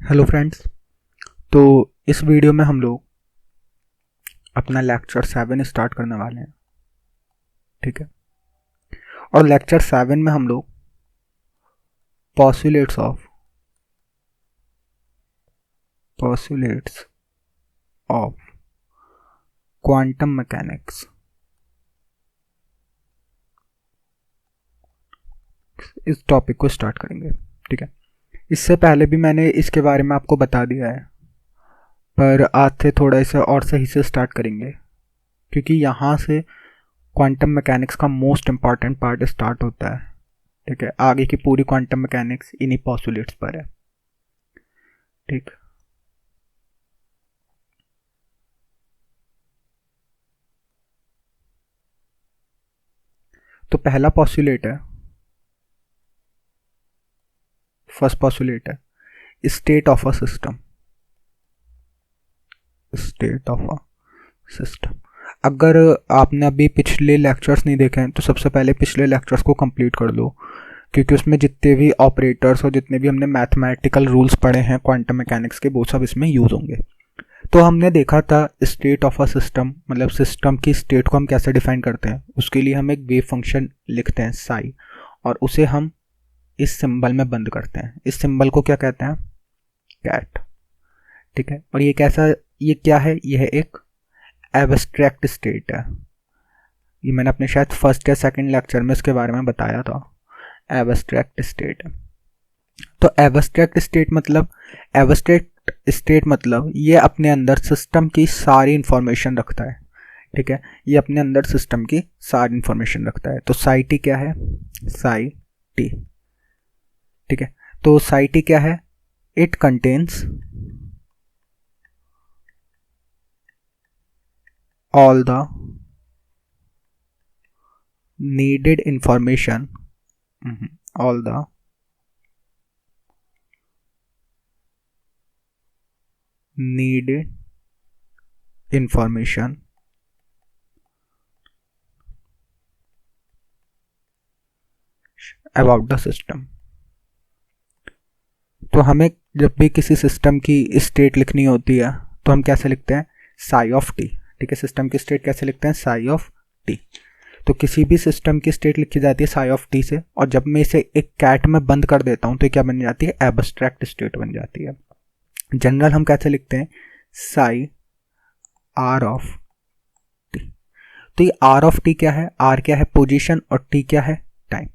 Hello friends. तो इस video में हम लोग अपना लेक्चर 7 स्टार्ट करने वाले हैं, ठीक है। और लेक्चर 7 में हम लोग पॉस्टुलेट्स ऑफ क्वांटम मैकेनिक्स इस टॉपिक को स्टार्ट करेंगे, ठीक है। इससे पहले भी मैंने इसके बारे में आपको बता दिया है, पर आज से थोड़ा इसे और सही से स्टार्ट करेंगे, क्योंकि यहाँ से क्वांटम मैकेनिक्स का मोस्ट इम्पॉर्टेंट पार्ट स्टार्ट होता है, ठीक है। आगे की पूरी क्वांटम मैकेनिक्स इन्हीं पॉस्टुलेट्स पर है, ठीक। तो पहला पॉस्टुलेट है, फर्स्ट पॉस्टुलेट है state of a system. State of a system. अगर आपने अभी पिछले लेक्चर्स नहीं देखे हैं तो सबसे पहले पिछले लेक्चर्स को कंप्लीट कर लो, क्योंकि उसमें जितने भी ऑपरेटर्स और जितने भी हमने मैथमेटिकल रूल्स पढ़े हैं क्वांटम मैकेनिक्स के, वो सब इसमें यूज होंगे। तो हमने देखा था स्टेट ऑफ अ सिस्टम, मतलब सिस्टम की स्टेट को हम कैसे डिफाइन करते हैं। उसके लिए हम एक वेव फंक्शन लिखते हैं साई, और उसे हम इस सिंबल में बंद करते हैं। इस सिंबल को क्या कहते हैं? कैट, ठीक है। और ये क्या है? यह एक एब्स्ट्रैक्ट स्टेट है। ये मैंने अपने शायद फर्स्ट या सेकंड लेक्चर में इसके बारे में बताया था। Abstract state. तो एब्स्ट्रैक्ट स्टेट मतलब ये अपने अंदर सिस्टम की सारी इंफॉर्मेशन रखता है, ठीक है। ये अपने अंदर सिस्टम की सारी इंफॉर्मेशन रखता है। तो साई टी क्या है? साई टी, ठीक है। तो साई टी क्या है? It contains all the needed information, all the needed information about the system। तो हमें जब भी किसी सिस्टम की स्टेट लिखनी होती है तो हम कैसे लिखते हैं? साई ऑफ टी, ठीक है। सिस्टम की स्टेट कैसे लिखते हैं? Sigh of T. तो किसी भी सिस्टम की स्टेट लिखी जाती है साई ऑफ टी से, और जब मैं इसे एक कैट में बंद कर देता हूं तो क्या बन जाती है? एब्स्ट्रैक्ट स्टेट बन जाती है। जनरल हम कैसे लिखते हैं? Psi R of T. तो ये आर ऑफ टी क्या है? आर क्या है? पोजीशन, और टी क्या है? टाइम।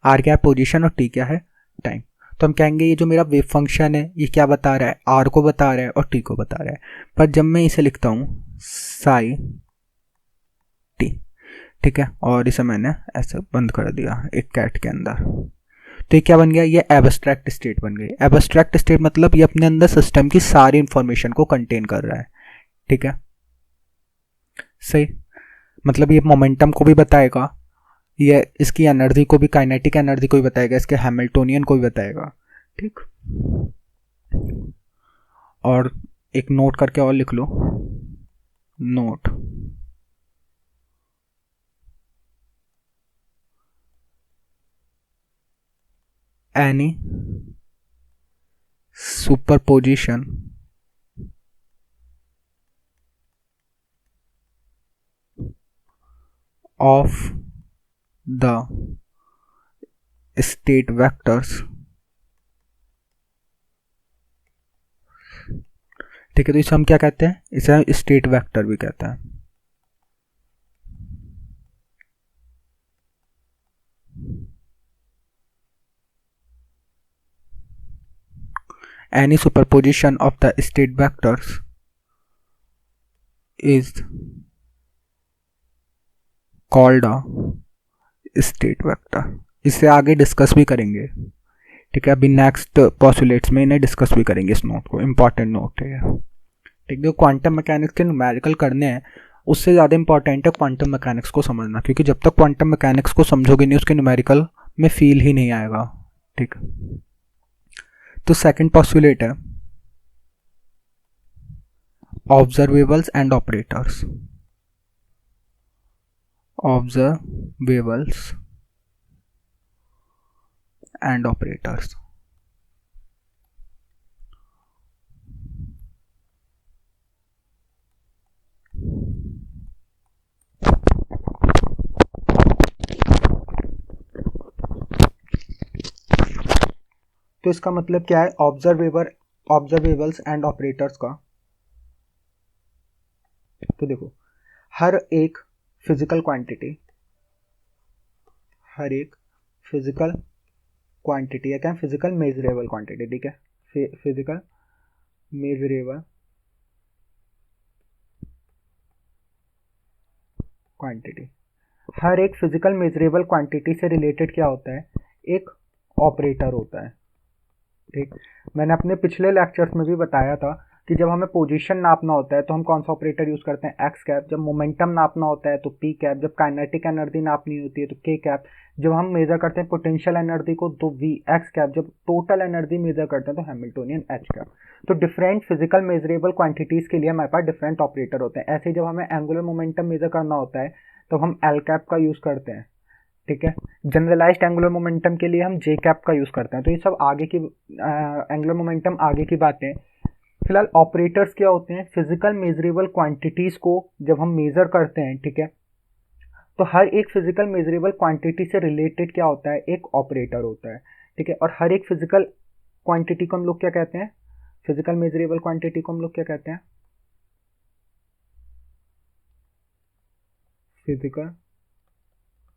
आर क्या है? पोजीशन, और टी क्या है? टाइम। तो हम कहेंगे ये जो मेरा वेव फंक्शन है ये क्या बता रहा है? आर को बता रहा है और टी को बता रहा है। पर जब मैं इसे लिखता हूं साई टी, ठीक है, और इसे मैंने ऐसे बंद कर दिया एक कैट के अंदर, तो ये क्या बन गया? ये एब्स्ट्रैक्ट स्टेट बन गई। एब्स्ट्रैक्ट स्टेट मतलब ये अपने अंदर सिस्टम की सारी इंफॉर्मेशन को कंटेन कर रहा है, ठीक है। सही। मतलब ये मोमेंटम को भी बताएगा, ये इसकी एनर्जी को भी, काइनेटिक एनर्जी को भी बताएगा, इसके हैमिल्टोनियन को भी बताएगा, ठीक। और एक नोट करके और लिख लो, note. Any superposition of the state vectors, ठीक है। तो इसे हम क्या कहते हैं? इसे हम स्टेट वेक्टर भी कहते हैं। Any superposition of the state vectors is called a state vector। इससे आगे डिस्कस भी करेंगे, ठीक है। अभी नेक्स्ट पॉस्टुलेट्स में इन्हें डिस्कस भी करेंगे। इस नोट को, इंपॉर्टेंट नोट है, ठीक है। क्वांटम मैकेनिक्स के न्यूमेरिकल करने हैं उससे ज़्यादा इंपॉर्टेंट है क्वांटम मैकेनिक्स को समझना, क्योंकि जब तक क्वांटम मैकेनिक्स को समझोगे नहीं उसके न्यूमेरिकल में फील ही नहीं आएगा, ठीक। तो सेकंड पॉस्टुलेट है observables and operators. Observables and operators. तो इसका मतलब क्या है, ऑब्जर्वेबल्स एंड ऑपरेटर्स का। तो देखो, हर एक फिजिकल क्वांटिटी, हर एक फिजिकल क्वांटिटी या क्या, फिजिकल मेजरेबल क्वांटिटी, ठीक है, फिजिकल मेजरेबल क्वांटिटी, हर एक फिजिकल मेजरेबल क्वांटिटी से रिलेटेड क्या होता है, एक ऑपरेटर होता है। ठीक, मैंने अपने पिछले लेक्चर्स में भी बताया था कि जब हमें पोजीशन नापना होता है तो हम कौन सा ऑपरेटर यूज करते हैं, एक्स कैप। जब मोमेंटम नापना होता है तो पी कैप। जब काइनेटिक एनर्जी नापनी होती है तो के कैप। जब हम मेजर करते हैं पोटेंशियल एनर्जी को तो वी एक्स कैप। जब टोटल एनर्जी मेजर करते हैं तो हैमिल्टोनियन एच कैप। तो डिफरेंट फिजिकल मेजरेबल क्वांटिटीज के लिए हमारे पास डिफरेंट ऑपरेटर होते हैं। ऐसे जब हमें एंगुलर मोमेंटम मेजर करना होता है तो हम एल कैप का यूज करते हैं। ठीक है, जनरलाइज्ड एंगुलर मोमेंटम के लिए हम जे कैप का यूज करते हैं। तो ये सब आगे की एंगुलर मोमेंटम आगे की बातें। फिलहाल ऑपरेटर्स क्या होते हैं, फिजिकल मेजरेबल क्वांटिटीज को जब हम मेजर करते हैं, ठीक है, तो हर एक फिजिकल मेजरेबल क्वांटिटी से रिलेटेड क्या होता है, एक ऑपरेटर होता है। ठीक है, और हर एक फिजिकल क्वांटिटी को हम लोग क्या कहते हैं, फिजिकल मेजरेबल क्वांटिटी को हम लोग क्या कहते हैं, फिजिकल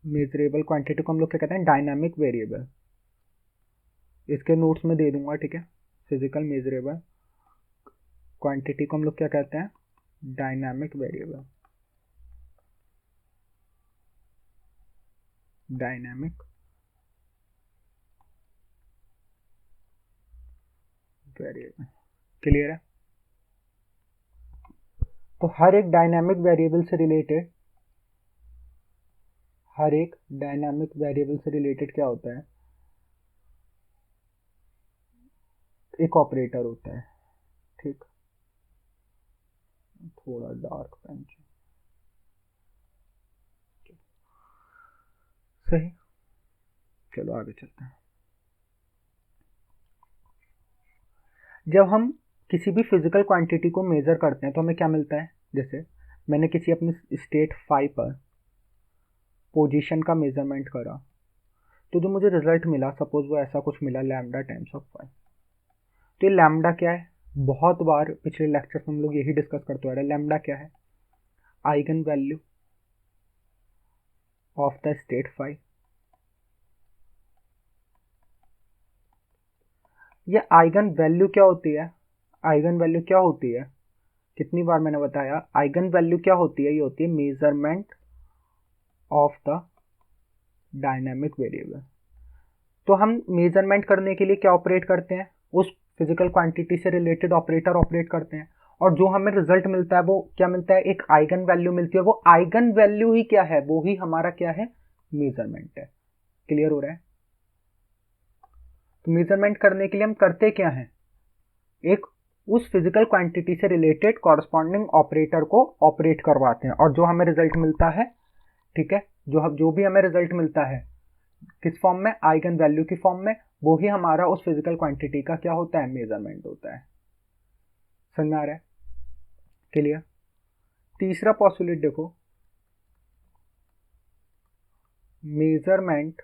मेजरेबल क्वांटिटी को हम लोग क्या कहते हैं, डायनामिक वेरिएबल। इसके नोट्स में दे दूंगा, ठीक है। फिजिकल मेजरेबल क्वांटिटी को हम लोग क्या कहते हैं, dynamic variable, dynamic variable. Clear है? तो हर एक डायनामिक वेरिएबल से रिलेटेड, हर एक डायनामिक वेरिएबल से रिलेटेड क्या होता है, एक ऑपरेटर होता है। ठीक, थोड़ा डार्क पेन, सही। चलो आगे चलते हैं। जब हम किसी भी फिजिकल क्वांटिटी को मेजर करते हैं तो हमें क्या मिलता है, जैसे मैंने किसी अपनी स्टेट 5 पर पोजीशन का मेजरमेंट करा, तो जो मुझे रिजल्ट मिला, सपोज वो ऐसा कुछ मिला, लैम्डा टाइम्स ऑफ 5। तो ये लैम्डा क्या है, बहुत बार पिछले लेक्चर में हम लोग यही डिस्कस करते आ रहे हैं। लैम्डा क्या है, eigen value of the state 5। ये आइगन वैल्यू क्या होती है, आइगन वैल्यू क्या होती है, कितनी बार मैंने बताया, आइगन वैल्यू क्या होती है, ये होती है measurement of the dynamic variable. तो हम मेजरमेंट करने के लिए क्या ऑपरेट करते हैं, उस फिजिकल क्वांटिटी से रिलेटेड ऑपरेटर ऑपरेट करते हैं, और जो हमें रिजल्ट मिलता है वो क्या मिलता है, एक आइगन वैल्यू मिलती है। वो आइगन वैल्यू ही क्या है, वो ही हमारा क्या है, मेजरमेंट है। क्लियर हो रहा है? तो मेजरमेंट करने के लिए हम करते क्या है, एक उस फिजिकल क्वांटिटी से रिलेटेड कॉरस्पॉन्डिंग ऑपरेटर को ऑपरेट करवाते हैं, और जो हमें रिजल्ट मिलता है, ठीक है, जो भी हमें रिजल्ट मिलता है किस फॉर्म में, आइगन वैल्यू की फॉर्म में, वो ही हमारा उस फिजिकल क्वांटिटी का क्या होता है, मेजरमेंट होता है। समझ में आ रहा है? क्लियर? तीसरा पॉस्टुलेट देखो, measurement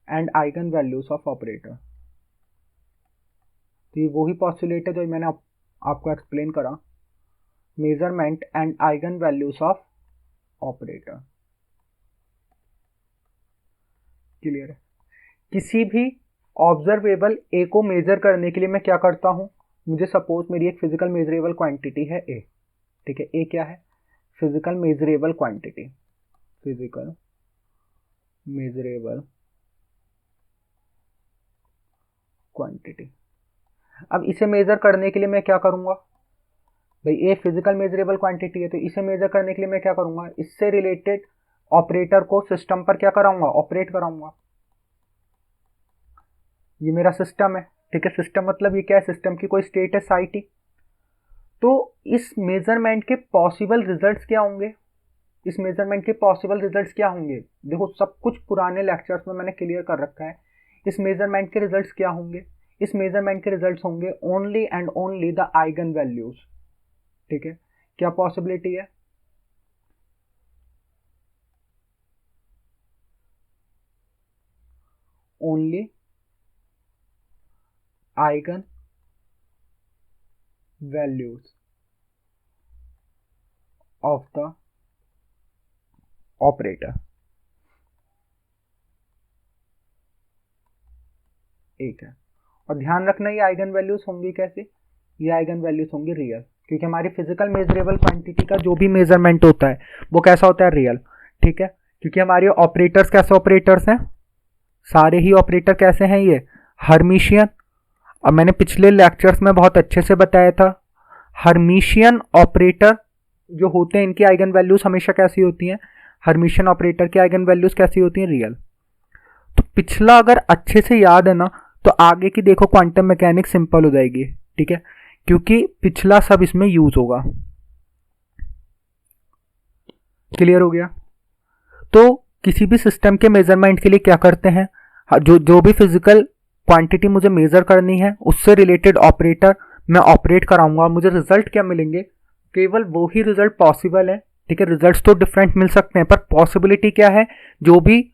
and eigen values of operator. तो ये वही पॉस्टुलेट है जो मैंने आपको एक्सप्लेन करा, measurement and eigen values of operator. Clear है? किसी भी ऑब्जर्वेबल ए को मेजर करने के लिए मैं क्या करता हूं, मुझे सपोज मेरी एक फिजिकल मेजरेबल क्वांटिटी है ए। ठीक है, ए क्या है, physical measurable quantity, physical measurable quantity. अब इसे मेजर करने के लिए मैं क्या करूंगा भाई, ए फिजिकल मेजरेबल क्वांटिटी है, तो इसे मेजर करने के लिए मैं क्या करूंगा, इससे रिलेटेड ऑपरेटर को सिस्टम पर क्या कराऊंगा, ऑपरेट कराऊंगा। ये मेरा सिस्टम है। ठीक है, सिस्टम मतलब ये क्या है, सिस्टम की कोई स्टेट है साई टी। तो इस मेजरमेंट के पॉसिबल रिजल्ट्स क्या होंगे, इस मेजरमेंट के पॉसिबल रिजल्ट्स क्या होंगे, देखो सब कुछ पुराने लेक्चर्स में मैंने क्लियर कर रखा है। इस मेजरमेंट के रिजल्ट्स क्या होंगे, इस मेजरमेंट के रिजल्ट्स होंगे only and only the eigen values. ठीक है, क्या पॉसिबिलिटी है? Only eigen values of the operator, एक है। और ध्यान रखना ये आइगन वैल्यूज होंगी कैसे, ये आइगन वैल्यूज होंगी रियल, क्योंकि हमारी फिजिकल मेजरेबल क्वांटिटी का जो भी मेजरमेंट होता है वो कैसा होता है, रियल। ठीक है, क्योंकि हमारे ऑपरेटर्स कैसे ऑपरेटर्स हैं, सारे ही ऑपरेटर कैसे हैं, ये हर्मिशियन। अब मैंने पिछले लेक्चर्स में बहुत अच्छे से बताया था, हर्मिशियन ऑपरेटर जो होते हैं इनकी आइगन वैल्यूज हमेशा कैसी होती हैं, हर्मिशियन ऑपरेटर की आइगन वैल्यूज कैसी होती हैं, रियल। तो पिछला अगर अच्छे से याद है ना, तो आगे की देखो क्वांटम मैकेनिक्स सिंपल हो जाएगी। ठीक है, क्योंकि पिछला सब इसमें यूज होगा। क्लियर हो गया? तो किसी भी सिस्टम के मेजरमेंट के लिए क्या करते हैं, जो जो भी फिजिकल क्वांटिटी मुझे मेजर करनी है उससे रिलेटेड ऑपरेटर मैं ऑपरेट कराऊंगा, और मुझे रिजल्ट क्या मिलेंगे, केवल वो ही रिजल्ट पॉसिबल है। ठीक है, रिजल्ट्स तो डिफरेंट मिल सकते हैं, पर पॉसिबिलिटी क्या है, जो भी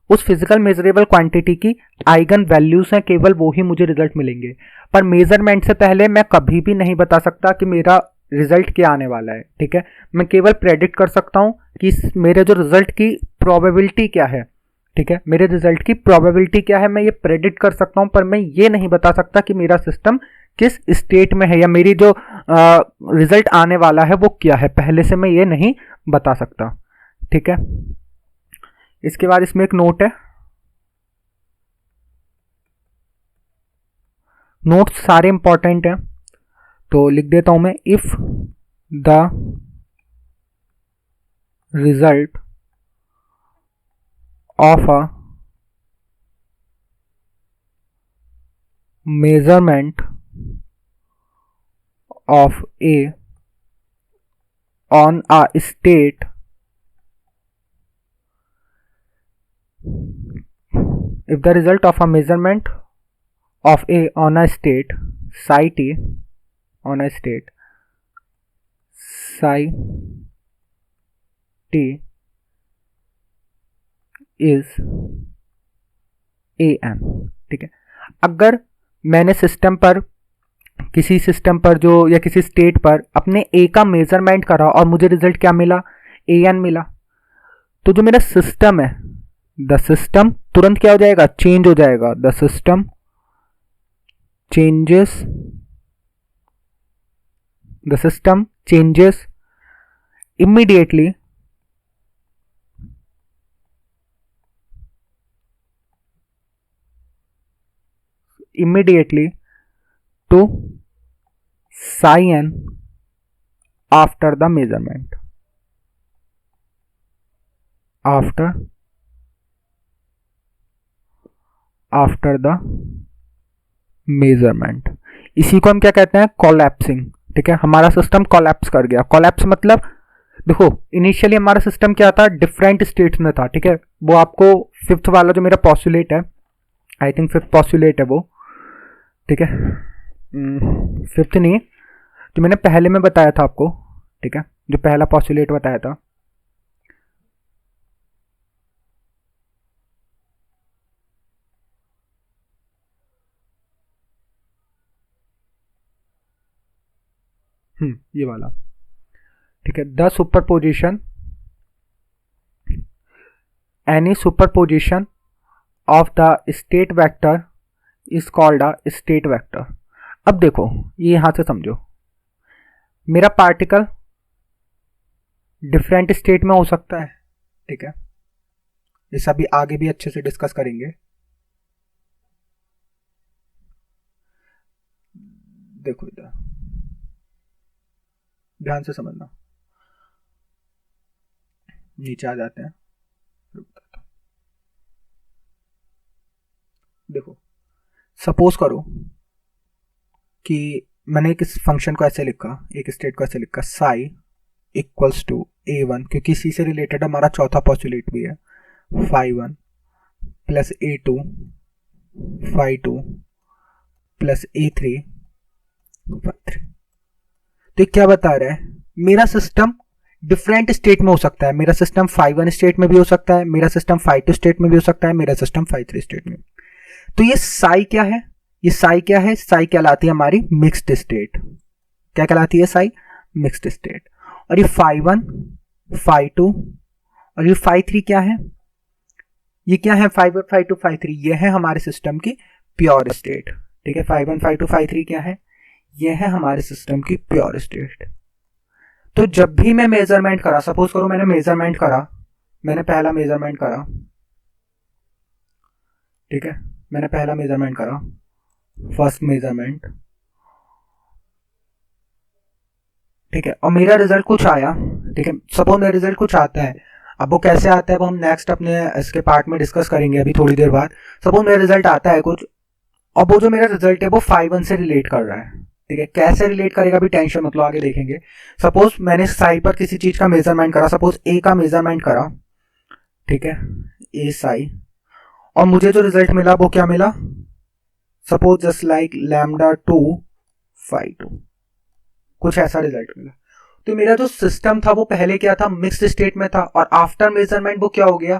उस फिजिकल मेजरेबल क्वांटिटी की आइगन वैल्यूज हैं केवल वो ही मुझे रिजल्ट मिलेंगे। पर मेजरमेंट से पहले मैं कभी भी नहीं बता सकता कि मेरा रिजल्ट क्या आने वाला है। ठीक है, मैं केवल प्रेडिक्ट कर सकता हूं कि मेरे जो रिजल्ट की प्रोबेबिलिटी क्या है। ठीक है, मेरे रिजल्ट की प्रोबेबिलिटी क्या है मैं ये प्रेडिक्ट कर सकता हूं, पर मैं ये नहीं बता सकता कि मेरा सिस्टम किस स्टेट में है या मेरी जो रिजल्ट आने वाला है वो क्या है, पहले से मैं ये नहीं बता सकता। ठीक है, इसके बाद इसमें एक नोट है, नोट्स सारे इंपॉर्टेंट हैं तो लिख देता हूं मैं, if the result of a measurement of A on a state if the result of a measurement of A on a state psi t on a state psi t is an। ठीक है, अगर मैंने system पर, किसी system पर जो या किसी स्टेट पर अपने ए का मेजरमेंट करा और मुझे रिजल्ट क्या मिला, ए एन मिला, तो जो मेरा सिस्टम है, द सिस्टम तुरंत क्या हो जाएगा, चेंज हो जाएगा। The system changes, the system changes immediately to psi n after the measurement, after the measurement। इसी को हम क्या कहते हैं, कोलैप्सिंग। ठीक है, हमारा सिस्टम कोलैप्स कर गया। कोलैप्स मतलब देखो, इनिशियली हमारा सिस्टम क्या था, डिफरेंट स्टेट्स में था। ठीक है, वो आपको फिफ्थ वाला जो मेरा पॉस्टुलेट है, आई थिंक फिफ्थ पॉस्टुलेट है वो। ठीक है, फिफ्थ नहीं, जो मैंने पहले में बताया था आपको। ठीक है, जो पहला पॉस्टुलेट बताया था, ये वाला। ठीक है, the superposition, any superposition of the state vector is called a state vector. अब देखो, ये यहां से समझो, मेरा पार्टिकल डिफरेंट स्टेट में हो सकता है। ठीक है, ये सभी आगे भी अच्छे से डिस्कस करेंगे। देखो इधर ध्यान से समझना, नीचे आ जाते हैं, देखो सपोज करो कि मैंने एक फंक्शन को ऐसे लिखा, एक स्टेट को ऐसे लिखा, साई इक्वल्स टू a1, क्योंकि इसी से रिलेटेड हमारा चौथा पॉस्टुलेट भी है, phi1 plus a2 phi2 plus a3 phi3। तो क्या बता रहा है, मेरा सिस्टम डिफरेंट स्टेट में हो सकता है। मेरा सिस्टम phi 1 स्टेट में भी हो सकता है, मेरा सिस्टम phi 2 स्टेट में भी हो सकता है, मेरा सिस्टम phi 3 स्टेट में। तो ये साई क्या है, ये साई क्या है, साई कहलाती है हमारी मिक्स्ड स्टेट। क्या कहलाती है साई, मिक्स्ड स्टेट। और ये phi 1 phi 2 और ये phi 3 क्या है, ये क्या है, phi 1 phi 2 phi 3, ये है हमारे सिस्टम की प्योर स्टेट। ठीक है, phi 1 phi 2 phi 3 क्या है, ये है हमारे सिस्टम की प्योर स्टेट। तो जब भी मैं मेजरमेंट करा, सपोज करो मैंने मेजरमेंट करा, मैंने पहला मेजरमेंट करा, ठीक है, मैंने पहला मेजरमेंट करा, फर्स्ट मेजरमेंट, ठीक है, और मेरा रिजल्ट कुछ आया, ठीक है, सपोज मेरा रिजल्ट कुछ आता है। अब वो कैसे आता है वो हम नेक्स्ट अपने इसके पार्ट में डिस्कस करेंगे अभी थोड़ी देर बाद। सपोज मेरा रिजल्ट आता है कुछ, और वो जो मेरा रिजल्ट है वो phi 1 से रिलेट कर रहा है। ठीक है, कैसे रिलेट करेगा अभी टेंशन मतलब आगे देखेंगे। सपोज मैंने साई पर किसी चीज का मेजरमेंट करा, सपोज ए का मेजरमेंट करा, ठीक है, ए साई, और मुझे जो रिजल्ट मिला वो क्या मिला, suppose just like lambda 2 phi 2, कुछ ऐसा रिजल्ट मिला। तो मेरा जो सिस्टम था वो पहले क्या था, मिक्स्ड स्टेट में था, और आफ्टर मेजरमेंट वो क्या हो गया,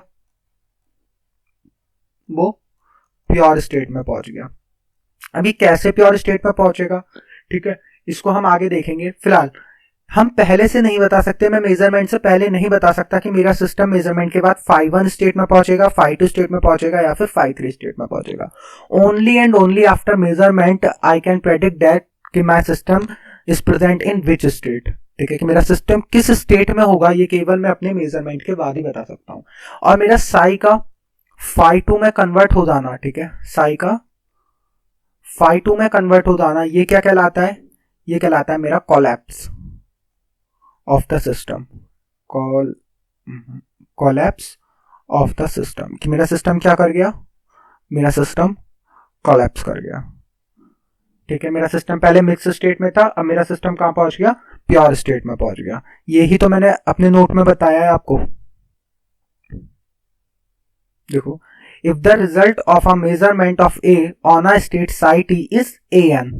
वो प्योर स्टेट में पहुंच गया। अभी कैसे प्योर स्टेट में पहुंचेगा, ठीक है, इसको हम आगे देखेंगे। फिलहाल हम पहले से नहीं बता सकते, मैं मेजरमेंट से पहले नहीं बता सकता कि मेरा सिस्टम मेजरमेंट के बाद phi 1 स्टेट में पहुंचेगा, phi 2 स्टेट में पहुंचेगा या फिर phi 3 स्टेट में पहुंचेगा। Only and only after measurement I can predict that कि my system is present in which state. ठीक है, कि मेरा सिस्टम किस स्टेट में होगा ये केवल मैं अपने मेजरमेंट के बाद ही बता सकता हूं। और मेरा साई का phi 2 में कन्वर्ट हो जाना, ठीक है, साई का phi 2 में कन्वर्ट हो जाना, ये क्या कहलाता है, ये कहलाता है मेरा collapse of the system, collapse of the system, कि मेरा सिस्टम क्या कर गया, मेरा सिस्टम कोलैप्स कर गया। ठीक है, मेरा सिस्टम पहले मिक्स स्टेट में था, अब मेरा सिस्टम कहां पहुंच गया, प्योर स्टेट में पहुंच गया। यही तो मैंने अपने नोट में बताया है आपको। देखो, if the result of a measurement of a on a state psi t is an,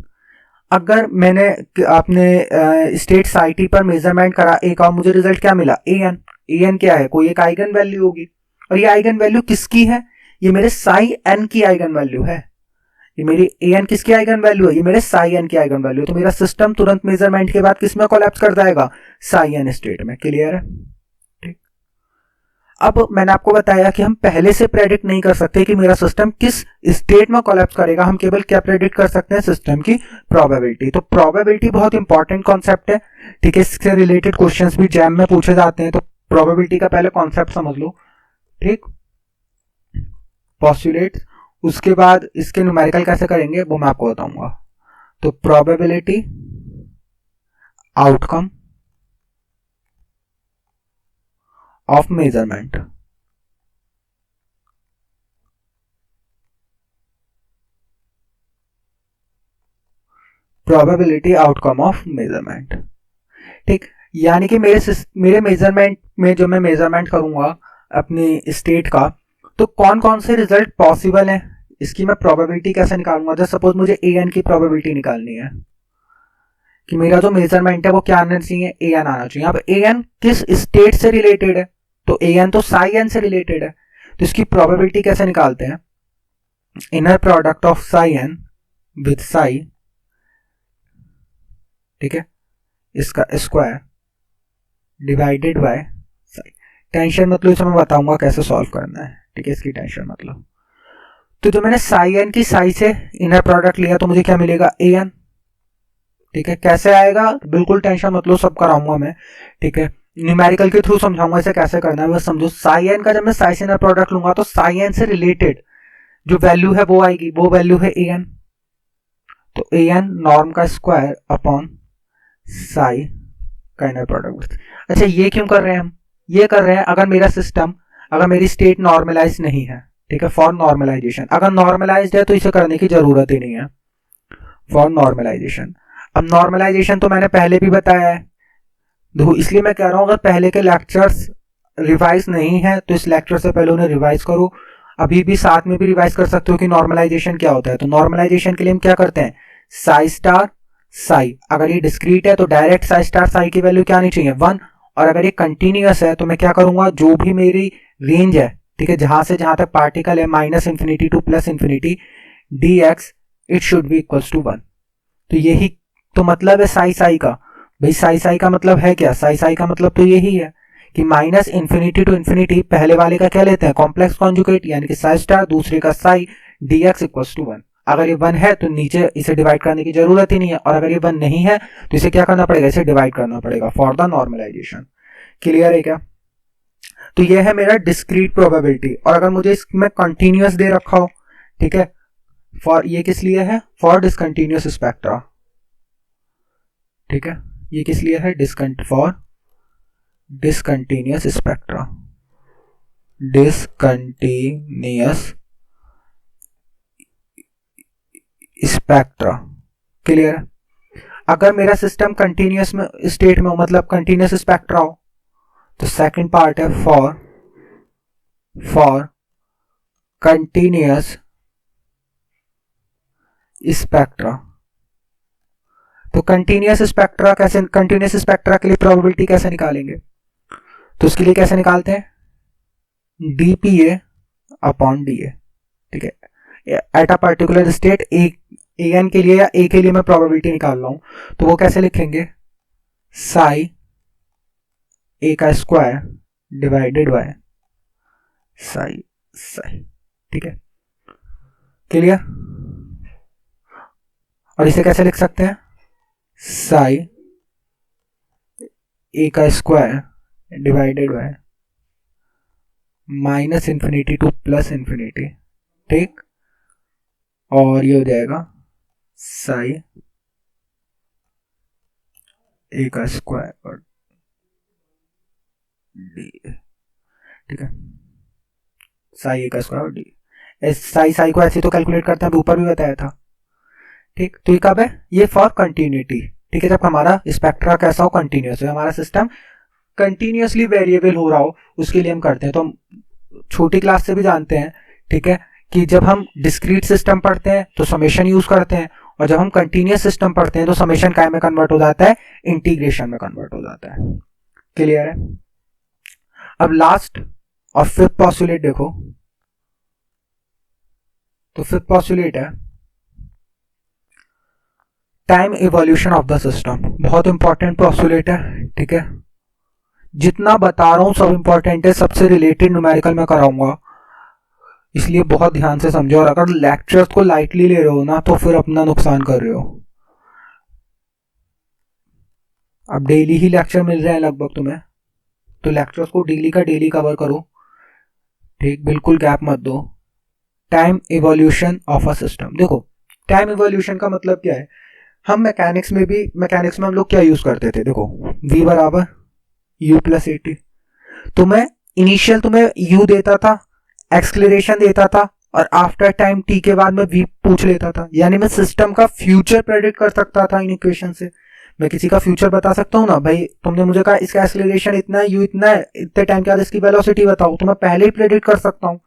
अगर मैंने अपने स्टेट psi t पर मेजरमेंट करा ए का, मुझे रिजल्ट क्या मिला, an क्या है, कोई एक आइगन वैल्यू होगी, और ये आइगन वैल्यू किसकी है, ये मेरे psi n की आइगन वैल्यू है। ये मेरी an किसकी आइगन वैल्यू है, ये मेरे psi n की आइगन वैल्यू है। तो मेरा सिस्टम तुरंत मेजरमेंट के बाद किस में कोलैप्स कर जाएगा, psi n स्टेट में। क्लियर है, ठीक। अब मैंने आपको बताया कि हम पहले से प्रेडिक्ट नहीं कर सकते कि मेरा सिस्टम किस स्टेट में कोलैप्स करेगा, हम केवल क्या प्रेडिक्ट कर सकते हैं, सिस्टम की प्रोबेबिलिटी। तो प्रोबेबिलिटी बहुत इंपॉर्टेंट कॉन्सेप्ट है, ठीक है, इससे रिलेटेड क्वेश्चंस भी जैम में पूछे जाते हैं। तो प्रोबेबिलिटी का पहले कॉन्सेप्ट समझ लो, ठीक, पोस्टुलेट, उसके बाद इसके न्यूमेरिकल कैसे करेंगे वो मैं आपको बताऊंगा। तो probability outcome of measurement, probability outcome of measurement, ठीक। यानी कि मेरे मेजरमेंट में जो मैं मेजरमेंट करूंगा अपनी स्टेट का, तो कौन कौन से रिजल्ट पॉसिबल हैं, इसकी मैं प्रोबेबिलिटी कैसे निकालूंगा। जैसे सपोज मुझे an की प्रोबेबिलिटी निकालनी है कि मेरा जो मेजरमेंट है वो क्या आना चाहिए, an आना चाहिए। अब an किस स्टेट से रिलेटेड है, तो an तो psi n से रिलेटेड है, तो इसकी प्रोबेबिलिटी कैसे निकालते हैं, inner product of psi n with psi, ठीक है, इसका square divided by psi। Tension मतलब इसे मैं बताऊंगा कैसे सॉल्व करना है, ठीक है, इसकी टेंशन मतलब। तो जो मैंने psi n की psi से इनर प्रोडक्ट लिया तो मुझे क्या मिलेगा, an, ठीक है। कैसे आएगा, बिल्कुल टेंशन मतलब सब कराऊंगा मैं, ठीक है, न्यूमेरिकल के थ्रू समझाऊंगा इसे कैसे करना है, बस समझो। psi n का जब मैं psi से इनर प्रोडक्ट लूंगा तो psi n से रिलेटेड जो वैल्यू है वो आएगी, वो वैल्यू है an। तो an नॉर्म का स्क्वायर अपॉन psi का इनर प्रोडक्ट। अच्छा, ये क्यों कर रहे हैं हम, ये कर रहे हैं अगर मेरा सिस्टम, अगर मेरी स्टेट नॉर्मलाइज नहीं है, ठीक है, फॉर नॉर्मलाइजेशन। अगर नॉर्मलाइज्ड है तो इसे करने की जरूरत ही नहीं है, फॉर नॉर्मलाइजेशन। अब नॉर्मलाइजेशन तो मैंने पहले भी बताया है, देखो इसलिए मैं कह रहा हूं अगर पहले के लेक्चर्स रिवाइज नहीं है तो इस लेक्चर से पहले उन्हें रिवाइज करो। अभी भी साथ में भी रिवाइज कर सकते हो कि नॉर्मलाइजेशन क्या होता है। तो नॉर्मलाइजेशन के लिए हम क्या करते हैं, साई स्टार साई। अगर ये डिस्क्रीट है तो डायरेक्ट साई स्टार साई की वैल्यू क्या आनी चाहिए 1, और अगर ये कंटिन्यूअस है तो मैं क्या करूंगा, जो भी मेरी रेंज है, ठीक है, जहां से जहां तक पार्टिकल है minus infinity to plus infinity d x, it should be equals to 1। तो यही तो मतलब है साई साई का। भाई साई साई का मतलब है क्या, साई साई का मतलब तो यही है कि माइनस इंफिनिटी टू इंफिनिटी पहले वाले का क्या लेते हैं, कॉम्प्लेक्स कॉन्जुगेट यानी कि साई स्टार, दूसरे का psi, d x equals to 1। अगर ये 1 है तो नीचे इसे डिवाइड करने की जरूरत ही नहीं है, और अगर ये 1 नहीं है तो इसे क्या करना पड़ेगा, इसे डिवाइड करना पड़ेगा फॉर द नॉर्मलाइजेशन। क्लियर है क्या? तो ये है मेरा डिस्क्रीट प्रोबेबिलिटी। और अगर मुझे इसमें कंटिन्यूअस दे रखा हो, ठीक है, फॉर ये किस लिए है, फॉर डिसकंटिन्यूअस स्पेक्ट्रा, ठीक है, ये किस लिए है, for discontinuous spectra, discontinuous spectra. Clear? अगर मेरा सिस्टम कंटिन्यूअस में स्टेट में हो, मतलब कंटिन्यूअस स्पेक्ट्रा हो, तो सेकंड पार्ट है फॉर कंटिन्यूअस स्पेक्ट्रा। तो कंटिन्यूअस स्पेक्ट्रा कैसे, कंटिन्यूअस स्पेक्ट्रा के लिए प्रोबेबिलिटी कैसे निकालेंगे, तो उसके लिए कैसे निकालते हैं, dpa अपॉन da, ठीक है, at a particular state a n के लिए या ए के लिए मैं प्रोबेबिलिटी निकाल रहा हूं, तो वो कैसे लिखेंगे, साई ए का square divided by Sai Sai, ठीक है, क्लियर? और इसे कैसे लिख सकते हैं, साई ए का square divided by minus infinity to plus infinity, ठीक, और ये हो जाएगा साई ए का स्क्वायर और डी, ठीक है, साई ए का स्क्वायर और डी। साई साई को ऐसे तो कैलकुलेट करते हैं, ऊपर भी बताया था, ठीक। तो ये कब है, ये फॉर कंटिन्यूटी, ठीक है, जब हमारा स्पेक्ट्रा कैसा हो, कंटिन्यूस है, हमारा सिस्टम कंटिन्यूसली वेरिएबल हो रहा हो, उसके लिए हम करते हैं। तो हम छोटी क्लास से भी जानते हैं, ठीक है, कि जब हम डिस्क्रीट सिस्टम पढ़ते हैं तो समेशन यूज करते हैं, और जब हम कंटिन्यूस सिस्टम पढ़ते हैं तो समेशन काय में कन्वर्ट हो जाता है, इंटीग्रेशन में कन्वर्ट हो जाता है। क्लियर है? अब लास्ट और फिफ्थ पॉस्टुलेट देखो, तो फिफ्थ पॉस्टुलेट है time evolution of the system. बहुत इंपॉर्टेंट पॉस्टुलेट है, ठीक है, जितना बता रहा हूं सब इंपॉर्टेंट है, सबसे रिलेटेड न्यूमेरिकल में कराऊंगा, इसलिए बहुत ध्यान से समझो। और अगर लेक्चर्स को लाइटली ले रहे हो ना तो फिर अपना नुकसान कर रहे हो। अब डेली ही लेक्चर मिल रहे हैं लगभग तुम्हें, तो लेक्चर्स को डेली का डेली कवर करो, ठीक, बिल्कुल गैप मत दो। Time evolution of a system, देखो टाइम इवोल्यूशन का मतलब क्या है, हम मैकेनिक्स में हम लोग क्या यूज करते थे, देखो v बराबर u प्लस ए टी। तो मैं इनिशियल तुम्हें u देता था, एक्सलेरेशन देता था, और आफ्टर टाइम t के बाद मैं v पूछ लेता था, यानी मैं सिस्टम का फ्यूचर प्रेडिक्ट कर सकता था इन इक्वेशन से। मैं किसी का फ्यूचर बता सकता हूँ ना, भाई तुमने मुझे कहा इसका एक्सलेरेशन इतना है, u इतना है, इतने टाइम के बाद इसकी वेलोसिटी बताओ, तो मैं पहले ही प्रेडिक्ट कर सकता हूँ।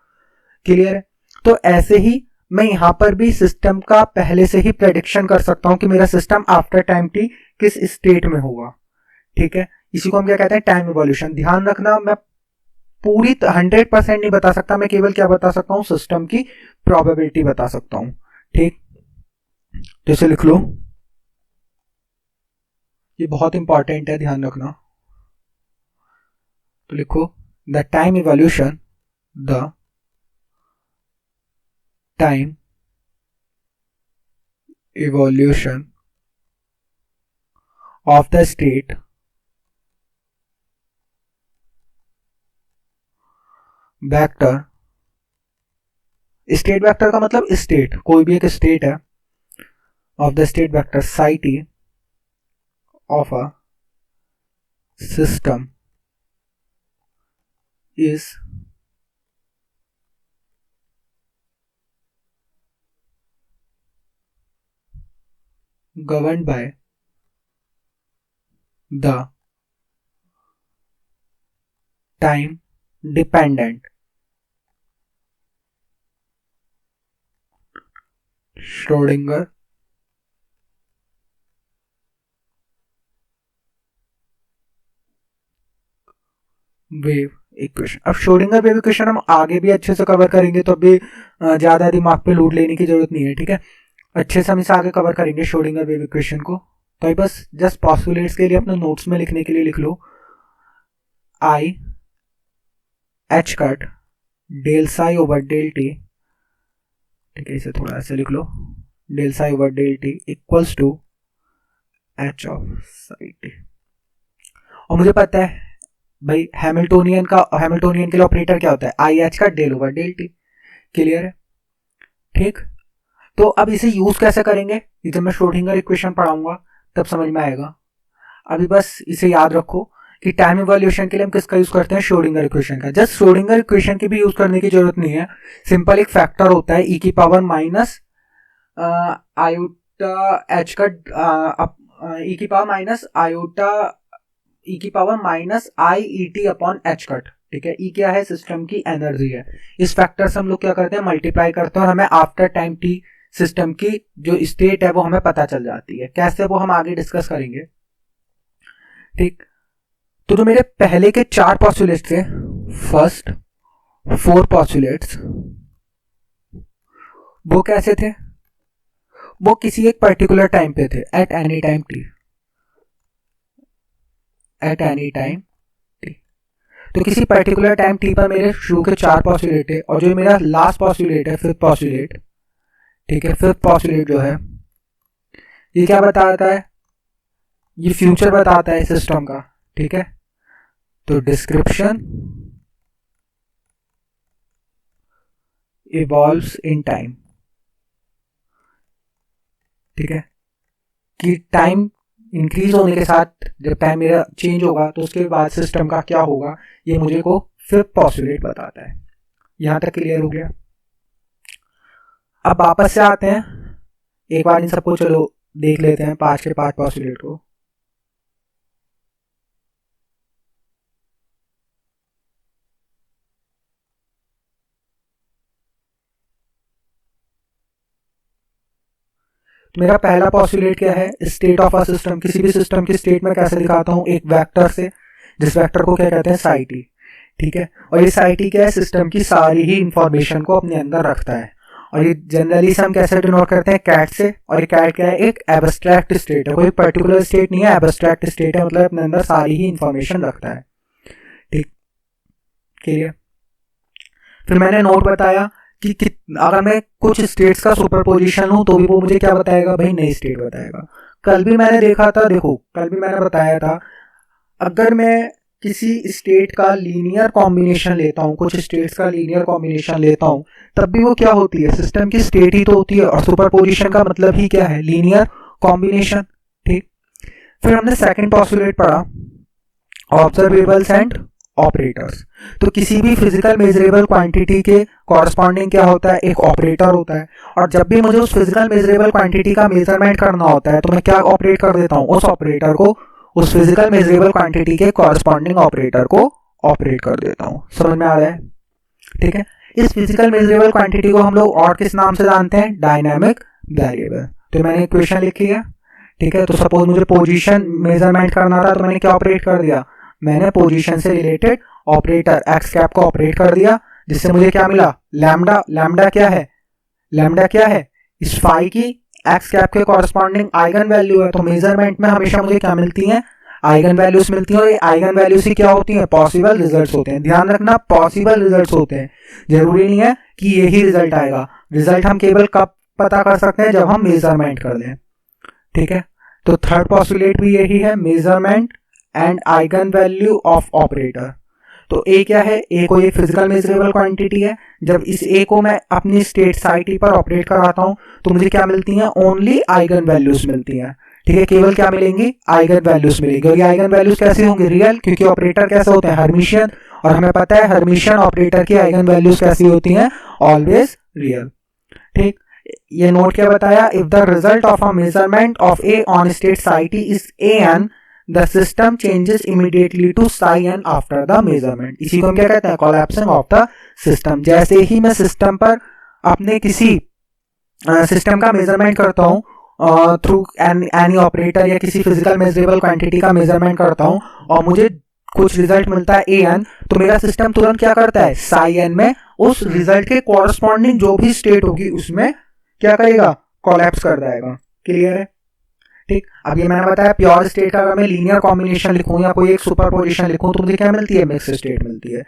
क्लियर है? तो ऐसे ही मैं यहां पर भी सिस्टम का पहले से ही प्रेडिक्शन कर सकता हूं कि मेरा सिस्टम आफ्टर टाइम टी किस स्टेट में होगा, ठीक है, इसी को हम क्या कहते हैं, टाइम इवोल्यूशन। ध्यान रखना, मैं पूरी 100% नहीं बता सकता, मैं केवल क्या बता सकता हूं, सिस्टम की प्रोबेबिलिटी बता सकता हूं, ठीक। तो इसे लिख लो, ये बहुत इंपॉर्टेंट है, ध्यान रखना। तो लिखो the time evolution, the time evolution of the state vector। State vector का मतलब स्टेट, कोई भी एक स्टेट है, of the state vector psi t of a system is governed by the time dependent Schrödinger wave equation. अब Schrodinger wave equation हम आगे भी अच्छे से कवर करेंगे, तो अभी ज़्यादा दिमाग पे लोड लेने की जरूरत नहीं है, ठीक है। अच्छे से हम इसे आगे कवर करेंगे श्रोडिंगर वेव इक्वेशन को। तो ये बस जस्ट पॉस्टुलेट्स के लिए अपने नोट्स में लिखने के लिए लिख लो, I H cut del psi over del T, ठीक है, इसे थोड़ा ऐसे लिख लो, del psi over del T equals to H of psi T. और मुझे पता है भाई हैमिल्टोनियन के लिए ऑपरेटर क्या होता है, आई एच का del over del t. Clear है, ठीक। तो अब इसे यूज कैसे करेंगे, ये जब मैं श्रोडिंगर इक्वेशन पढ़ाऊंगा तब समझ में आएगा। अभी बस इसे याद रखो कि टाइम इवोल्यूशन के लिए हम किसका यूज करते हैं, श्रोडिंगर इक्वेशन का। जस्ट श्रोडिंगर इक्वेशन की भी यूज करने की जरूरत नहीं है, सिंपल एक फैक्टर होता है ई की पावर माइनस आयोटा एच का ई की पावर माइनस आयोटा ई की power minus I E T upon H cut, ठीक है। ई क्या है, सिस्टम की एनर्जी है। इस फैक्टर से हम लोग क्या करते हैं, मल्टीप्लाई करते हैं और हमें आफ्टर टाइम टी सिस्टम की जो स्टेट है वो हमें पता चल जाती है। कैसे, वो हम आगे डिस्कस करेंगे, ठीक। तो जो मेरे पहले के 4 पॉस्टुलेट्स थे, फर्स्ट 4 पॉस्टुलेट्स, वो कैसे थे, वो किसी एक पर्टिकुलर टाइम पे थे, at any time T, at any time T. तो किसी पर्टिकुलर टाइम टी पर मेरे शुरू के 4 पॉस्टुलेट है, और जो मेरा लास्ट पॉस्टुलेट है, 5th पॉस्टुलेट, ठीक है, 5th पॉस्टुलेट जो है ये क्या बताता है, ये फ्यूचर बताता है सिस्टम का, ठीक है। तो डिस्क्रिप्शन इवॉल्व्स इन टाइम, ठीक है, कि टाइम इंक्रीज होने के साथ जब टाइम मेरा चेंज होगा तो उसके बाद सिस्टम का क्या होगा, ये मुझे को 5th पॉस्टुलेट बताता है। यहां तक क्लियर हो गया। अब वापस से आते हैं, एक बार इन सबको चलो देख लेते हैं, 5 के 5 पॉस्टुलेट को। मेरा पहला पॉस्टुलेट क्या है, स्टेट ऑफ अ सिस्टम। किसी भी सिस्टम की स्टेट में कैसे दिखाता हूं, एक वेक्टर से, जिस वेक्टर को क्या कहते हैं, साई टी, ठीक है। और ये साई टी क्या है, सिस्टम की सारी ही इंफॉर्मेशन को अपने अंदर रखता है। और ये जनरली हम कैसे डिनोट करते हैं, कैट से। और ये कैट क्या है, एक एब्स्ट्रैक्ट स्टेट है, कोई पर्टिकुलर स्टेट नहीं है, एब्स्ट्रैक्ट स्टेट है, मतलब अपने अंदर सारी ही इंफॉर्मेशन रखता है, ठीक। क्लियर। फिर मैंने नोट बताया कि अगर मैं कुछ स्टेट्स का सुपरपोजिशन लूं तो भी वो मुझे क्या बताएगा, भाई नई स्टेट बताएगा। कल भी मैंने देखा था, देखो कल भी मैंने बताया था, अगर मैं किसी स्टेट का लीनियर कॉम्बिनेशन लेता हूं, कुछ स्टेट्स का लीनियर कॉम्बिनेशन लेता हूं, तब भी वो क्या होती है, सिस्टम की स्टेट ही तो होती है। और सुपरपोजिशन का मतलब ही क्या है, लीनियर कॉम्बिनेशन, ठीक। फिर हमने सेकंड पॉस्टुलेट पढ़ा, ऑब्जर्वेबल्स एंड ऑपरेटर्स। तो किसी भी फिजिकल मेजरेबल क्वांटिटी के कॉरस्पॉन्डिंग क्या होता है, एक ऑपरेटर होता है। और जब भी मुझे उस फिजिकल मेजरेबल क्वांटिटी का मेजरमेंट करना होता है तो मैं क्या ऑपरेट कर देता हूँ, उस ऑपरेटर को, उस फिजिकल मेजरेबल क्वांटिटी के कॉरस्पॉन्डिंग ऑपरेटर को ऑपरेट कर देता हूँ। समझ में आ रहा है, ठीक है। इस फिजिकल मेजरेबल क्वांटिटी को हम लोग और किस नाम से जानते हैं, डायनामिक वेरिएबल। तो मैंने इक्वेशन लिखी है, ठीक है। तो सपोज मुझे पोजीशन मेजरमेंट करना था तो मैंने क्या ऑपरेट कर दिया, मैंने पोजीशन से रिलेटेड ऑपरेटर एक्स कैप को ऑपरेट कर दिया, जिससे मुझे क्या मिला, लैम्डा। लैम्डा क्या है, लैम्डा क्या है, इस फाई की एक्स कैप के कॉरस्पॉन्डिंग आइगन वैल्यू है। तो मेजरमेंट में हमेशा मुझे क्या मिलती है, आइगन वैल्यूज मिलती हैं। और ये आइगन वैल्यूज ही क्या होती हैं, पॉसिबल रिजल्ट्स होते हैं। ध्यान रखना, पॉसिबल रिजल्ट्स होते हैं, जरूरी नहीं है कि यही रिजल्ट आएगा। रिजल्ट हम केवल कब पता कर सकते हैं, जब हम मेजरमेंट कर लें, ठीक है। तो थर्ड पॉस्टुलेट भी यही है, measurement and eigen value of operator. तो ए क्या है, ए को ये फिजिकल मेजरेबल क्वांटिटी है। जब इस ए को मैं अपनी स्टेट साई टी पर ऑपरेट कराता हूं तो मुझे क्या मिलती हैं, ओनली आइगन वैल्यूज मिलती हैं, ठीक है। केवल क्या मिलेंगी, आइगन वैल्यूज मिलेंगी। और ये आइगन वैल्यूज कैसे होंगी, रियल, क्योंकि ऑपरेटर कैसे होते हैं, हर्मिशियन। और हमें पता है हर्मिशियन ऑपरेटर की आइगन वैल्यूज कैसी होती हैं, ऑलवेज रियल, ठीक। ये नोट क्या बताया, if the result of a measurement of a on state psi t is a n, the system changes immediately to psi n after the measurement. इसी को हम क्या कहते हैं, कोलैप्सिंग ऑफ द सिस्टम। जैसे ही मैं सिस्टम पर अपने किसी सिस्टम का मेजरमेंट करता हूँ थ्रू एनी ऑपरेटर या किसी फिजिकल मेजरेबल क्वांटिटी का मेजरमेंट करता हूँ, और मुझे कुछ रिजल्ट मिलता है an, तो मेरा सिस्टम तुरंत क्या करता है, साई n में उस रिजल्ट के कॉरस्पॉन्डिंग जो भी स्टेट होगी उसमें क्या करेगा, कोलैप्स कर जाएगा। क्लियर है? ठीक। अब ये मैंने बताया प्योर स्टेट का अगर मैं लीनियर कॉम्बिनेशन लिखूं या कोई एक सुपरपोजिशन लिखूं तो मुझे क्या मिलती है, मिक्स स्टेट मिलती है।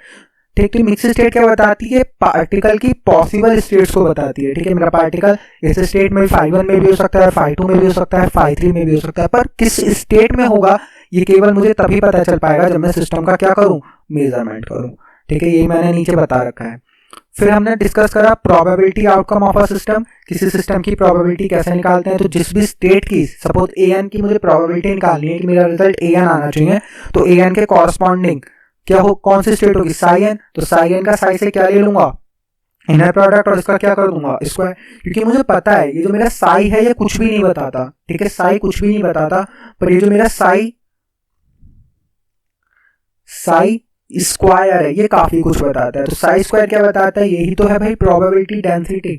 ठीक। तो मिक्स स्टेट क्या बताती है, पार्टिकल की पॉसिबल स्टेट्स को बताती है। ठीक है, मेरा पार्टिकल इस स्टेट में φ1 में भी हो सकता है, φ2 में भी हो सकता है, φ3 में भी हो सकता है, पर किस स्टेट में होगा ये केवल मुझे तभी पता चल पाएगा जब मैं सिस्टम का क्या करूं, मेजरमेंट करूं। ठीक है, यही मैंने नीचे बता रखा है। फिर हमने डिस्कस करा probability outcome of a system, किसी सिस्टम की प्रोबेबिलिटी कैसे निकालते हैं। तो जिस भी स्टेट की, सपोज an की मुझे प्रोबेबिलिटी निकालनी है कि मेरा रिजल्ट an आना चाहिए, तो an के कॉरस्पॉन्डिंग क्या हो, कौन सी स्टेट होगी, साई n। तो साई n का साई से क्या ले लूंगा, इनर प्रोडक्ट, और इसका क्या कर दूंगा, स्क्वायर। क्योंकि मुझे पता है ये जो मेरा साई है ये कुछ भी नहीं बताता। ठीक है, साई कुछ भी नहीं बताता, पर ये जो मेरा साई स्क्वायर है ये काफी कुछ बताता है। तो साई स्क्वायर क्या बताता है, यही तो है भाई प्रोबेबिलिटी डेंसिटी।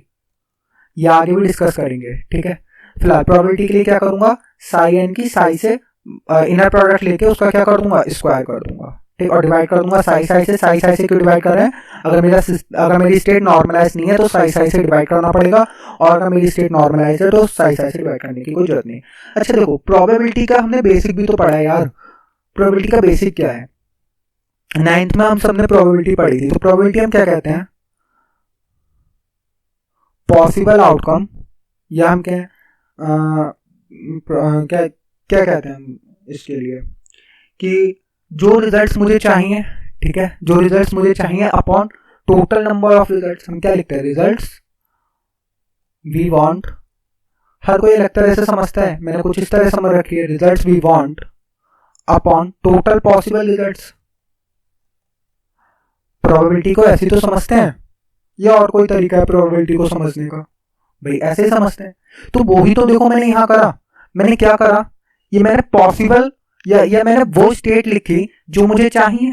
ये आगे भी डिस्कस करेंगे। ठीक है, फिलहाल प्रोबेबिलिटी के लिए क्या करूंगा, साई एन की साई से इनर प्रोडक्ट लेके उसका क्या कर दूंगा, स्क्वायर कर दूंगा। ठीक, और डिवाइड कर दूंगा साई साई से। साई साई से क्यों डिवाइड कर रहे हैं, अगर मेरी स्टेट नॉर्मलाइज नहीं है तो साई साई से डिवाइड करना पड़ेगा, और अगर मेरी स्टेट नॉर्मलाइज है तो साई साई से डिवाइड करने की कोई जरूरत नहीं। अच्छा देखो, प्रोबेबिलिटी का हमने बेसिक भी तो पढ़ा है यार। प्रोबेबिलिटी का बेसिक क्या है, 9th में हम सबने प्रोबेबिलिटी पढ़ी थी। तो प्रोबेबिलिटी हम क्या कहते हैं, पॉसिबल आउटकम, या हम क्या क्या क्या कहते हैं हम इसके लिए, कि जो रिजल्ट्स मुझे चाहिए, ठीक है, जो रिजल्ट्स मुझे चाहिए upon total number of results, हम क्या लिखते हैं, रिजल्ट्स वी वांट। हर कोई लेक्चर ऐसे समझता है, मैंने कुछ इस तरह समझ रखी है, results we want upon total possible results. Probability को ऐसे तो समझते हैं, या और कोई तरीका है प्रोबेबिलिटी को समझने का, भाई ऐसे ही समझते हैं। तो वो ही तो देखो मैंने यहाँ करा, मैंने क्या करा, ये मैंने पॉसिबल या मैंने वो स्टेट लिखी जो मुझे चाहिए,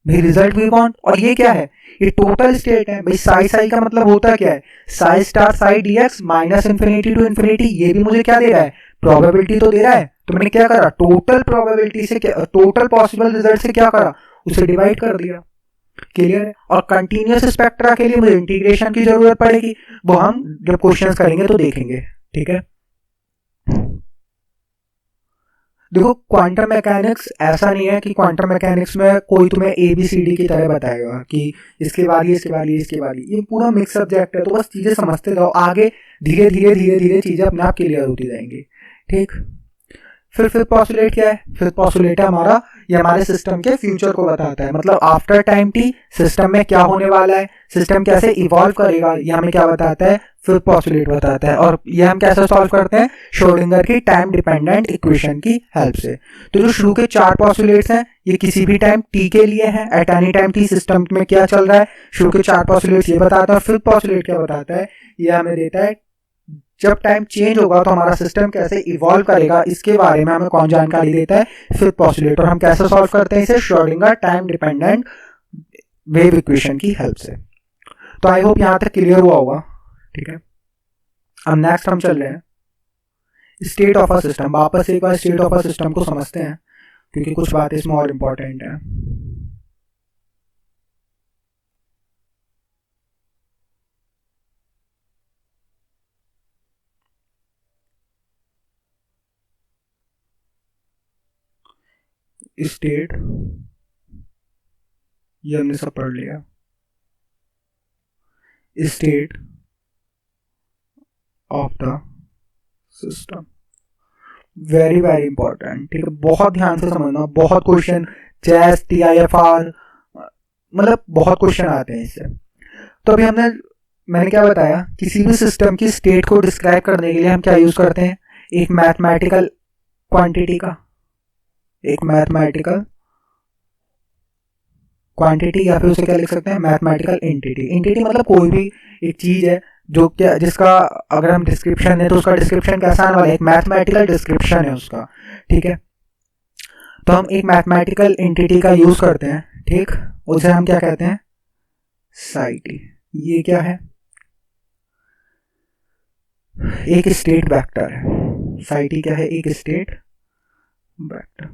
भाई रिजल्ट वी वांट। और ये क्या है, ये टोटल स्टेट है भाई। साई साई का मतलब होता क्या है, psi star psi dx minus infinity to infinity. ये भी मुझे क्या दे रहा है, प्रोबेबिलिटी तो दे रहा है। तो मैंने क्या करा, टोटल प्रोबेबिलिटी से क्या, टोटल पॉसिबल रिजल्ट से क्या करा, उसे डिवाइड कर दिया। क्लियर है? और कंटिन्यूअस स्पेक्ट्रा के लिए मुझे इंटीग्रेशन की जरूरत पड़ेगी, वो हम जब क्वेश्चंस करेंगे तो देखेंगे। ठीक है, देखो क्वांटम मैकेनिक्स ऐसा नहीं है कि क्वांटम मैकेनिक्स में कोई तुम्हें ABCD की तरह बताएगा कि इसके बाद ये, इसके बाद ये, इसके बाद ये पूरा मिक्स सब्जेक्ट है। तो बस चीजें समझते जाओ, आगे धीरे धीरे धीरे धीरे चीजें अपने आप क्लियर होती जाएंगी। ठीक, फिर फिफ्थ पोस्टुलेट क्या है, फिफ्थ पोस्टुलेट है हमारा, ये हमारे सिस्टम के फ्यूचर को बताता है। मतलब आफ्टर टाइम टी सिस्टम में क्या होने वाला है, सिस्टम कैसे इवॉल्व करेगा, ये हमें क्या बताता है, फिफ्थ पोस्टुलेट बताता है। और ये हम कैसे सॉल्व करते हैं, श्रोडिंगर की टाइम डिपेंडेंट इक्वेशन की हेल्प से। तो जो शुरू के 4 पोस्टुलेट्स हैं ये किसी भी टाइम टी के लिए है, at any time T system में क्या चल रहा है, शुरू के 4 पोस्टुलेट्स ये बताता है। और फिफ्थ पोस्टुलेट क्या बताता है, ये हमें देता है जब टाइम चेंज होगा तो हमारा सिस्टम कैसे इवॉल्व करेगा, इसके बारे में हमें कौन जानकारी देता है, फिफ्थ पोस्टुलेट। और हम कैसे सॉल्व करते हैं इसे, Schrodinger time dependent wave equation की हेल्प से। तो आई होप यहां तक क्लियर हुआ होगा। ठीक है, अब नेक्स्ट हम चल रहे हैं स्टेट ऑफ अ सिस्टम। वापस एक बार स्टेट ऑफ अ सिस्टम को समझते हैं क्योंकि कुछ बातें इसमें और इंपॉर्टेंट है। स्टेट ये हमने सब पढ़ लिया, state of the system very very important. ठीक है, बहुत ध्यान से समझना, बहुत क्वेश्चन चेस TIFR मतलब बहुत क्वेश्चन आते हैं इससे। तो अभी मैंने क्या बताया, किसी भी सिस्टम की स्टेट को डिस्क्राइब करने के लिए हम क्या यूज करते हैं, एक मैथमेटिकल क्वांटिटी का, एक मैथमेटिकल क्वांटिटी, या फिर उसे क्या लिख सकते हैं, मैथमेटिकल एंटिटी। एंटिटी मतलब कोई भी एक चीज है जो क्या, जिसका अगर हम डिस्क्रिप्शन है तो उसका डिस्क्रिप्शन कैसा आने वाला है, एक मैथमेटिकल डिस्क्रिप्शन है उसका। ठीक है, तो हम एक मैथमेटिकल एंटिटी का यूज करते हैं। ठीक, उसे हम क्या कहते हैं, साइटी। ये क्या है, एक स्टेट वेक्टर है। साइटी क्या है, एक स्टेट वेक्टर।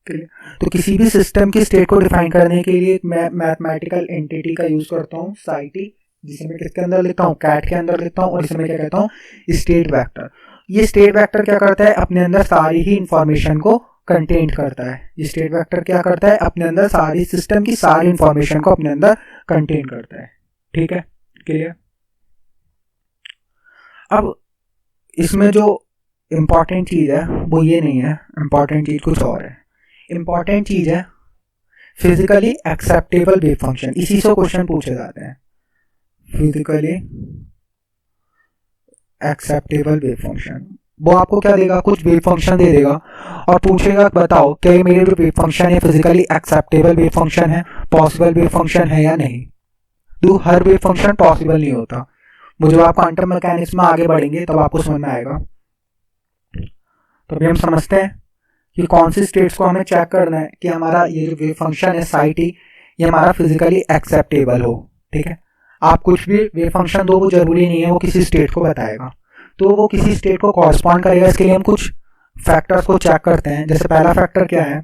तो किसी भी सिस्टम की स्टेट को डिफाइन करने के लिए मैं मैथमेटिकल एंटिटी का यूज करता हूँ साइटी, जिसे मैं किसके अंदर लिखता हूँ, कैट के अंदर लिखता हूँ, और इसे मैं क्या कहता हूँ, स्टेट वेक्टर। ये स्टेट वेक्टर क्या करता है, अपने अंदर सारी ही इंफॉर्मेशन को कंटेन करता है। ये स्टेट वेक्टर क्या करता है, अपने अंदर सारी सिस्टम की सारी इंफॉर्मेशन को अपने अंदर कंटेन करता है। ठीक है, क्लियर। अब इसमें जो इम्पॉर्टेंट चीज है वो ये नहीं है, इम्पॉर्टेंट चीज कुछ और है। इम्पॉर्टेंट चीज है फिजिकली एक्सेप्टेबल वेव फंक्शन, इसी से क्वेश्चन पूछे जाते हैं। फिजिकली एक्सेप्टेबल वेव फंक्शन, वो आपको क्या देगा, कुछ वेव फंक्शन दे देगा और पूछेगा बताओ क्या ये मेरे जो वेव फंक्शन है फिजिकली एक्सेप्टेबल वेव फंक्शन है, पॉसिबल वेव फंक्शन है या नहीं। तो हर वेव फंक्शन पॉसिबल नहीं होता। वो जब आप क्वांटम मैकेनिक्स में आगे बढ़ेंगे तब आपको समझ में आएगा। तो अभी हम समझते हैं कि कौन सी स्टेट्स को हमें चेक करना है कि हमारा ये जो वेव फंक्शन है साई टी, ये हमारा फिजिकली एक्सेप्टेबल हो। ठीक है, आप कुछ भी वेव फंक्शन दो, वो जरूरी नहीं है वो किसी स्टेट को बताएगा, तो वो किसी स्टेट को कॉरस्पॉन्ड करेगा। इसके लिए हम कुछ फैक्टर्स को चेक करते हैं। जैसे पहला फैक्टर क्या है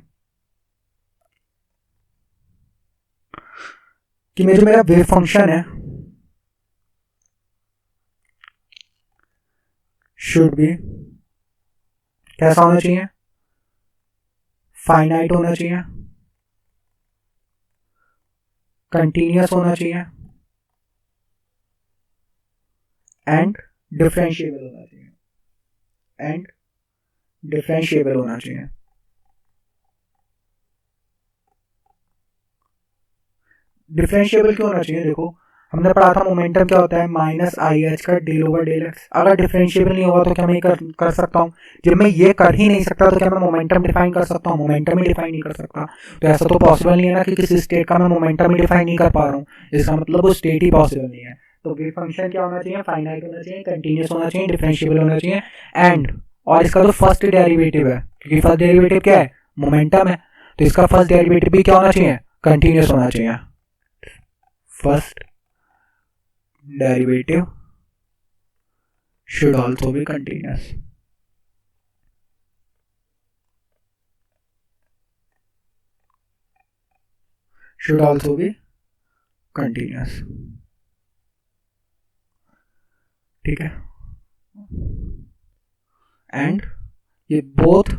कि जो मेरा वेव फंक्शन है शुड बी कैसा होना चाहिए, फाइनाइट होना चाहिए, कंटिन्यूअस होना चाहिए एंड डिफरेंशिएबल होना चाहिए, एंड डिफरेंशिएबल होना चाहिए। डिफरेंशिएबल क्यों होना चाहिए, देखो हमने पढ़ा था मोमेंटम क्या होता है, माइनस आई एच का डेल ओवर डेल एक्स। अगर डिफरेंशिएबल नहीं होगा तो क्या मैं कर सकता हूँ, जब मैं ये कर ही नहीं सकता तो क्या मैं मोमेंटम डिफाइन कर सकता हूँ, मोमेंटम ही डिफाइन नहीं कर सकता। तो ऐसा तो पॉसिबल नहीं है ना कि किसी स्टेट का मैं मोमेंटम ही डिफाइन नहीं कर पा रहा हूँ, इसका मतलब वो स्टेट ही पॉसिबल नहीं है। तो वेव फंक्शन क्या होना चाहिए, फाइनाइट होना चाहिए, कंटिन्यूअस होना चाहिए, डिफरेंशिएबल होना चाहिए एंड, और इसका जो फर्स्ट डेरिवेटिव है, क्योंकि फर्स्ट डेरिवेटिव क्या है, मोमेंटम है, तो इसका फर्स्ट डेरिवेटिव भी क्या होना चाहिए, कंटिन्यूअस होना चाहिए। First derivative should also be continuous. Should also be continuous. ठीक है, एंड ये both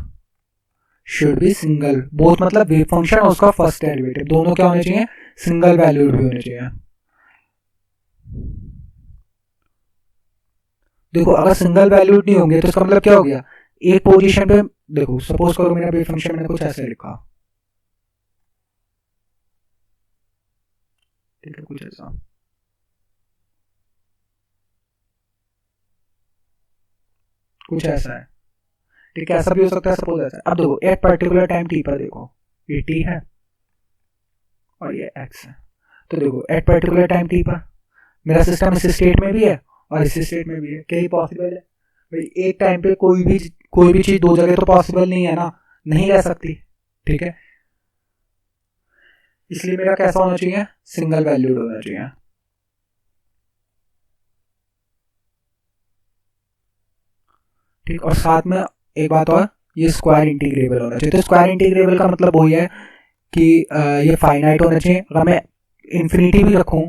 should be single, both मतलब वेव फंक्शन और उसका फर्स्ट डेरिवेटिव दोनों क्या होने चाहिए, सिंगल वैल्यूड भी होने चाहिए। देखो अगर सिंगल वैल्यूड नहीं होंगे तो इसका मतलब क्या हो गया, एक पोजीशन पे देखो, सपोज करो मेरा वेव फंक्शन मैंने कुछ ऐसे लिखा, ठीक है, कुछ ऐसा, कुछ ऐसा है, ठीक है, ऐसा भी हो सकता है, सपोज ऐसा। अब देखो एट पर्टिकुलर टाइम टी पर देखो ये टी है और ये एक्स है, तो देखो एट पर्टिकुलर टाइम टी पर मेरा सिस्टम इस स्टेट में भी है और इस स्टेट में भी है, क्या ये पॉसिबल है भाई, एक टाइम पे कोई भी चीज दो जगह तो पॉसिबल नहीं है ना, नहीं रह सकती। ठीक है, इसलिए मेरा कैसा होना चाहिए, सिंगल वैल्यूड होना चाहिए। ठीक, और साथ में एक बात और, ये स्क्वायर इंटीग्रेबल होना चाहिए। तो स्क्वायर इंटीग्रेबल का मतलब वही है कि ये फाइनाइट होना चाहिए। अगर मैं इन्फिनिटी भी रखूं,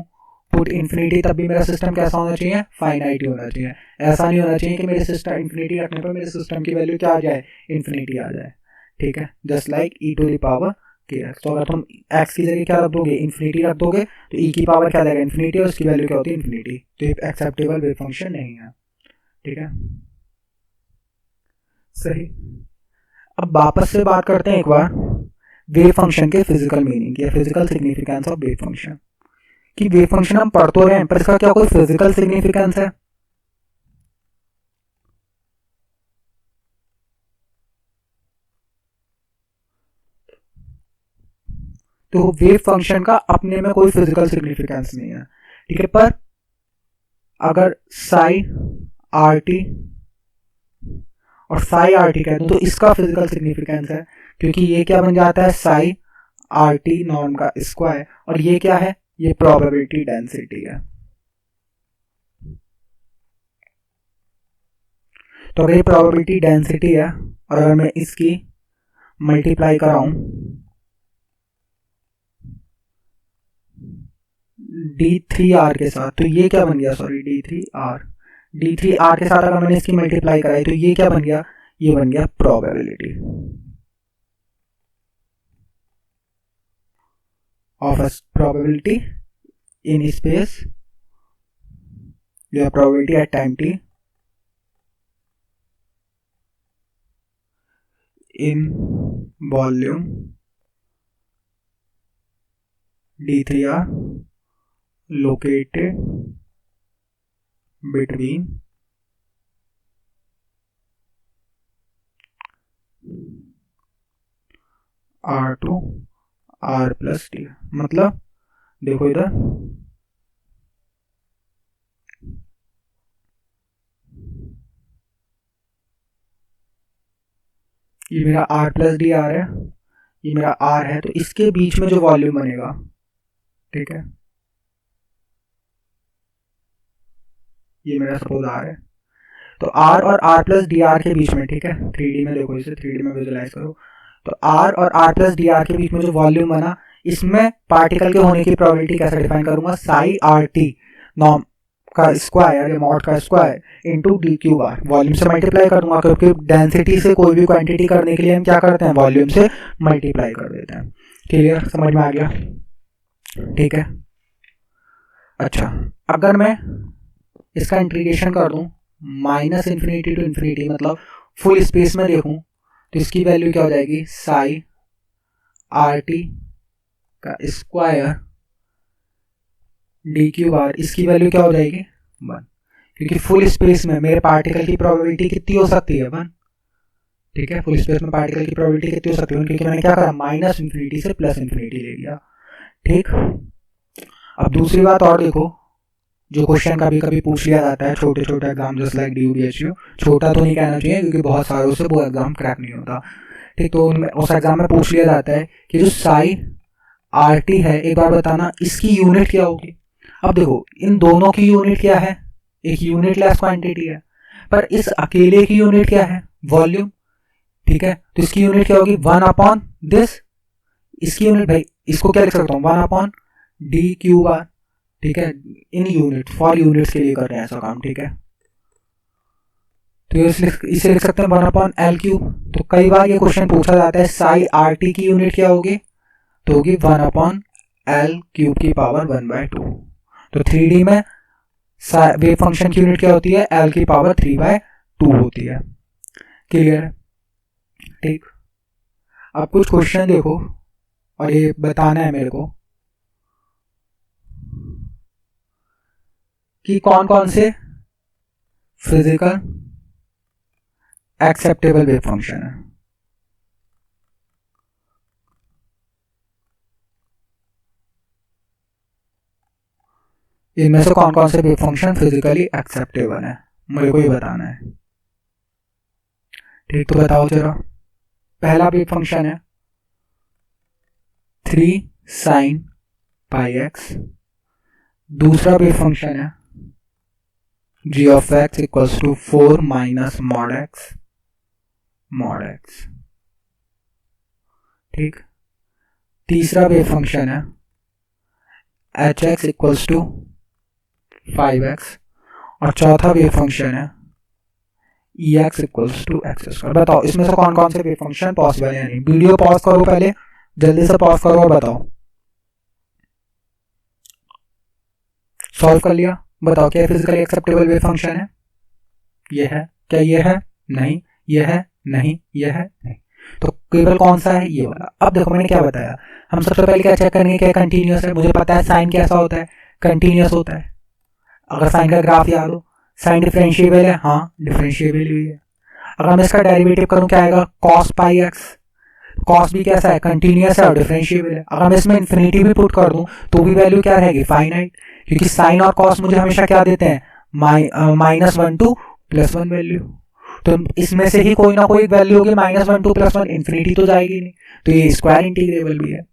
पुट इन्फिनिटी, तब भी मेरा सिस्टम कैसा होना चाहिए, फाइनाइट ही होना चाहिए। ऐसा नहीं होना चाहिए कि मेरे सिस्टम इन्फिनिटी रखने पर मेरे सिस्टम की वैल्यू क्या आ जाए, इन्फिनिटी आ जाए। ठीक है, just like e to the power के एक्स। तो अगर तुम एक्स की जगह क्या रख दोगे, इन्फिनिटी रख दोगे, तो ई की पावर क्या जाएगा, इन्फिनिटी, और उसकी वैल्यू क्या होती है, इन्फिनिटी। तो ये एक्सेप्टेबल वेव फंक्शन नहीं है। ठीक है, सही। अब वापस से बात करते हैं एक बार वेव फंक्शन के फिजिकल मीनिंग या physical significance of wave function. कि वेव फंक्शन हम पढ़ तो रहे हैं पर इसका क्या कोई फिजिकल सिग्निफिकेंस है। तो वेव फंक्शन का अपने में कोई फिजिकल सिग्निफिकेंस नहीं है। ठीक है, पर अगर साई आर टी और साई आर टी कह दूं तो इसका फिजिकल सिग्निफिकेंस है, क्योंकि ये क्या बन जाता है, साई आर टी नॉर्म का स्क्वायर, और ये क्या है, ये प्रोबेबिलिटी डेंसिटी है। तो अगर ये प्रोबेबिलिटी डेंसिटी है और अगर मैं इसकी मल्टीप्लाई कराऊं D3R के साथ, तो ये क्या बन गया, सॉरी D3R के साथ अगर मैंने इसकी मल्टीप्लाई कराई तो ये क्या बन गया, ये बन गया probability of a probability in space या probability at time t in volume D3R located between R2 R plus T। मतलब देखो इधर ये मेरा R प्लस डी आर है, ये मेरा R है, तो इसके बीच में जो वॉल्यूम बनेगा, ठीक है, ये मेरा सपोज R है, तो R और R प्लस डी आर के बीच में, ठीक है, 3D में देखो, इसे 3D में विजुलाइज करो, तो R और R प्लस डी आर के बीच में जो वॉल्यूम बना, इसमें पार्टिकल के होने की प्रोबेबिलिटी कैसे डिफाइन करूंगा, साई आर टी नॉर्म का स्क्वायर या मॉड का square into D Q R, volume से मल्टीप्लाई कर दूंगा, क्योंकि डेंसिटी से कोई भी क्वांटिटी करने के लिए हम क्या करते हैं, वॉल्यूम से मल्टीप्लाई कर देते हैं। क्लियर, समझ में आ गया, ठीक है। अच्छा, अगर मैं इसका इंटीग्रेशन कर दूं माइनस इन्फिनिटी टू इन्फिनिटी, मतलब फुल स्पेस में देखूं, तो इसकी वैल्यू क्या हो जाएगी, साई आर टी का स्क्वायर डी क्यू आर, इसकी वैल्यू क्या हो जाएगी 1, क्योंकि फुल स्पेस में मेरे पार्टिकल की प्रोबेबिलिटी कितनी हो सकती है 1, ठीक है, फुल स्पेस में पार्टिकल की प्रोबेबिलिटी कितनी हो सकती है, क्योंकि मैंने क्या करा, माइनस इन्फिनिटी से प्लस इन्फिनिटी ले लिया, ठीक। अब दूसरी बात और देखो, जो क्वेश्चन कभी कभी पूछ लिया जाता है छोटे छोटे एग्जाम, जस्ट लाइक DUBHU, छोटा तो नहीं कहना चाहिए क्योंकि बहुत सारों से वो एग्जाम क्रैक नहीं होता, ठीक, तो उस एग्जाम में पूछ लिया जाता है कि जो साई आर टी है, एक बार बताना इसकी यूनिट क्या होगी। अब देखो, इन दोनों की यूनिट क्या है, एक यूनिट लेस क्वांटिटी है, पर इस अकेले की यूनिट क्या है, वॉल्यूम, ठीक है, तो इसकी यूनिट क्या होगी 1 अपॉन दिस, इसकी यूनिट भाई इसको क्या लिख सकता हूँ 1 अपॉन डी क्यू आर, ठीक है, इन यूनिट, फॉर यूनिट्स के लिए कर रहे हैं ऐसा काम, ठीक है, तो इसे लिख सकते हैं 1 अपॉन एल क्यूब। तो कई बार ये क्वेश्चन पूछा जाता है साई आर टी की यूनिट क्या होगी, तो होगी 1 अपॉन एल क्यूब की पावर 1/2। तो 3D में वेव फंक्शन की यूनिट क्या होती है, एल की पावर 3/2 होती है। क्लियर, ठीक। अब कुछ क्वेश्चन देखो और ये बताना है मेरे को कि कौन कौन से फिजिकल एक्सेप्टेबल वेव फंक्शन है। इनमें से कौन कौन से वेव फंक्शन फिजिकली एक्सेप्टेबल है, मुझे को ही बताना है, ठीक। तो बताओ जरा, पहला वेव फंक्शन है 3 sin πx, दूसरा वेव फंक्शन है g of x equals to 4 minus mod x, ठीक। तीसरा वेव फंक्शन है hx इक्वल्स टू 5x, और चौथा वेव फंक्शन है ex equals to x square. बताओ इसमें से कौन कौन से वेव फंक्शन पॉसिबल है नहीं। वीडियो पॉज करो, पहले जल्दी से पॉज करो और बताओ। सॉल्व कर लिया, बताओ क्या फिजिकली एक्सेप्टेबल वेव फंक्शन है, ये है क्या, ये है नहीं, ये है नहीं, ये है नहीं, तो केवल कौन सा है, ये वाला। अब देखो मैंने क्या बताया, हम सबसे पहले क्या चेक करेंगे, क्या कंटिन्यूअस है। मुझे पता है साइन कैसा होता है, कंटिन्यूअस होता है। अगर साइन का ग्राफ याद हो, साइन डिफरेंशिएबल है, हाँ डिफरेंशिएबल भी है। अगर मैं इसका डेरिवेटिव करूं क्या आएगा, cos पाई एक्स, कॉस भी कैसा है, कंटिन्यूअस है और डिफरेंशिएबल है। अगर मैं इसमें इन्फिनिटी भी पुट कर दूं तो भी वैल्यू क्या रहेगी, फाइनाइट, क्योंकि साइन और कॉस मुझे हमेशा क्या देते हैं, -1 to +1 वैल्यू। तो इसमें से ही कोई ना कोई वैल्यू होगी -1 to +1, इन्फिनिटी तो जाएगी नहीं, तो ये स्क्वायर इंटीग्रेबल भी है,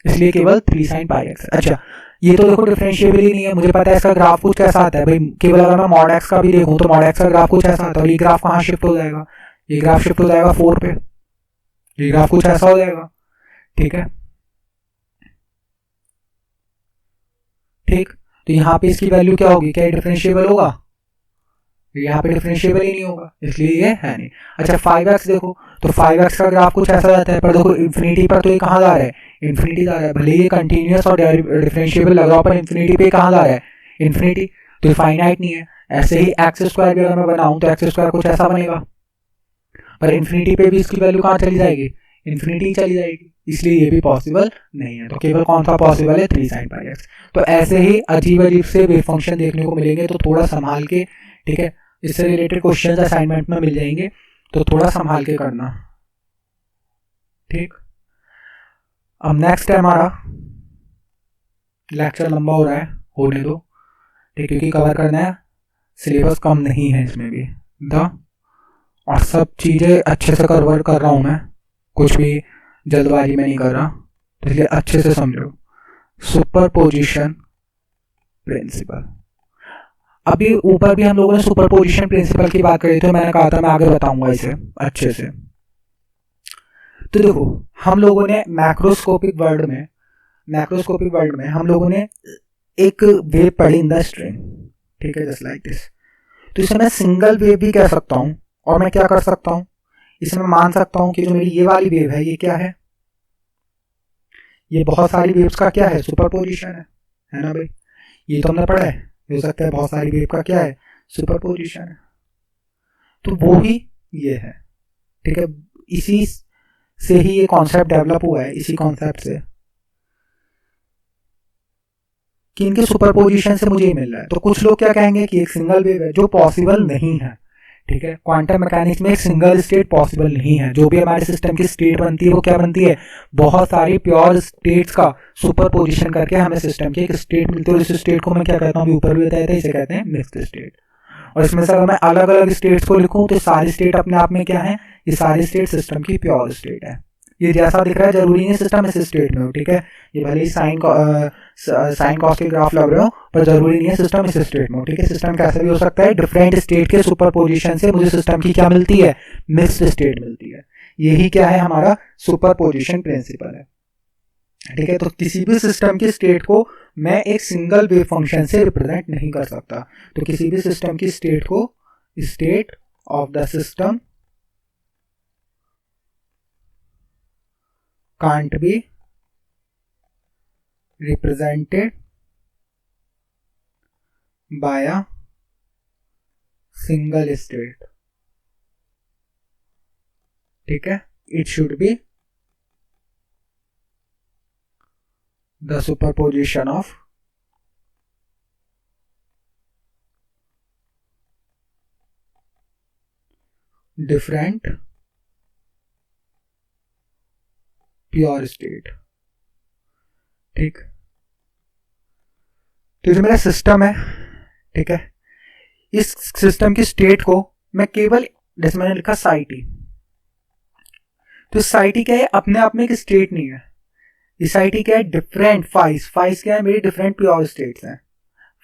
इसलिए केवल 3 sin πx। अच्छा, ये तो देखो डिफरेंशिएबल ही नहीं है, मुझे पता है इसका ग्राफ कुछ कैसा आता है भाई। केवल अगर मैं मॉड एक्स का भी देखूं तो मॉड एक्स का ग्राफ कुछ ऐसा आता है, और ये ग्राफ कहाँ शिफ्ट हो जाएगा, ये ग्राफ शिफ्ट हो जाएगा 4 पे, ये ग्राफ कुछ ऐसा हो जाएगा, ठीक है। ठीक, तो यहाँ पे इसकी वैल्यू क्या होगी, क्या डिफरेंशिएबल होगा, यहाँ पे डिफरेंशिएबल ही नहीं होगा, इसलिए ये है नहीं। अच्छा 5x देखो, तो 5x का ग्राफ कुछ ऐसा जाता है, पर देखो इन्फिनिटी पर तो ये कहाँ जा रहा है, इन्फिनिटी जा रहा है, भले ये कंटिन्यूअस और डिफरेंशिएबल लग रहा हो, पर इन्फिनिटी पे कहाँ जा रहा है, इन्फिनिटी, तो ये फाइनाइट नहीं है। ऐसे ही एक्स स्क्वायर भी अगर मैं बनाऊं तो एक्स स्क्वायर कुछ ऐसा बनेगा, पर इन्फिनिटी पे भी इसकी वैल्यू कहाँ चली जाएगी, इन्फिनिटी चली जाएगी, इसलिए ये भी पॉसिबल नहीं है। तो केवल कौन सा पॉसिबल है, 3 sin pi x। तो ऐसे ही अजीब अजीब से वेव फंक्शन देखने को मिलेंगे, तो थोड़ा संभाल के, ठीक है, इससे रिलेटेड क्वेश्चंस असाइनमेंट में मिल जाएंगे, तो थोड़ा संभाल के करना, ठीक। अब नेक्स्ट है हमारा, लेक्चर लंबा हो रहा है, होने दो, ठीक, क्योंकि कवर करना है, सिलेबस कम नहीं है इसमें भी और सब चीज़ें अच्छे से कवर कर रहा हूँ मैं, कुछ भी जल्दबाजी में नहीं कर रहा, तो इसलिए अच्छे से समझो। सुपरपोजिशन प्रिंसिपल, अभी ऊपर भी हम लोगों ने सुपरपोजिशन प्रिंसिपल की बात करी थी, मैंने कहा था मैं आगे बताऊंगा इसे अच्छे से। तो देखो हम लोगों ने मैक्रोस्कोपिक वर्ल्ड में हम लोगों ने एक वेव पढ़ी इन द स्ट्रिंग, ठीक है, जस्ट लाइक दिस। तो इसे मैं सिंगल वेव भी कह सकता हूँ, और मैं क्या कर सकता हूँ, इसे मैं मान सकता हूँ कि जो मेरी ये वाली वेव है, ये क्या है, ये बहुत सारी वेव्स का क्या है, सुपरपोजिशन है ना भाई, ये तो हमने पढ़ा है, हो सकता है बहुत सारी वेव का क्या है, सुपरपोजिशन है। तो वो ही ये है, ठीक है, इसी से ही ये कॉन्सेप्ट डेवलप हुआ है, इसी कॉन्सेप्ट से कि इनके सुपरपोजिशन से मुझे मिल रहा है। तो कुछ लोग क्या कहेंगे कि एक सिंगल वेव है, जो पॉसिबल नहीं है, ठीक है, क्वांटम मैकेनिक्स में एक सिंगल स्टेट पॉसिबल नहीं है। जो भी हमारे सिस्टम की स्टेट बनती है वो क्या बनती है, बहुत सारी प्योर स्टेट्स का सुपरपोजिशन करके हमें सिस्टम की एक स्टेट मिलती है, और इस स्टेट को मैं क्या कहता हूँ, ऊपर भी बताया था, इसे कहते हैं मिक्स्ड स्टेट। और इसमें से अगर मैं अलग अलग स्टेट्स को लिखूं तो सारी स्टेट अपने आप में क्या है, ये सारी स्टेट सिस्टम की प्योर स्टेट है। ये जैसा दिख रहा है जरूरी नहीं सिस्टम इस स्टेट में हो, ठीक है, ये भले ही साइन कॉस के ग्राफ लग रहे हो, पर जरूरी नहीं है सिस्टम इस स्टेट में हो, ठीक है। सिस्टम कैसे भी हो सकता है, डिफरेंट स्टेट के सुपरपोजिशन से मुझे सिस्टम की क्या मिलती है, मिक्स्ड स्टेट मिलती है। यही क्या है, हमारा सुपरपोजिशन प्रिंसिपल है, ठीक है। तो किसी भी सिस्टम की स्टेट को मैं एक सिंगल वेव फंक्शन से रिप्रेजेंट नहीं कर सकता। तो किसी भी सिस्टम की स्टेट को, state of the system can't be represented by a single state, ठीक है, it should be the superposition of different pure state, ठीक। तो जो मेरा सिस्टम है, ठीक है, इस सिस्टम की स्टेट को मैं केवल, जैसे मैंने लिखा साइटी, तो साइटी क्या है, अपने आप में एक स्टेट नहीं है, इस साइटी क्या है, डिफरेंट फाइज क्या है, मेरी डिफरेंट प्योर स्टेट्स हैं,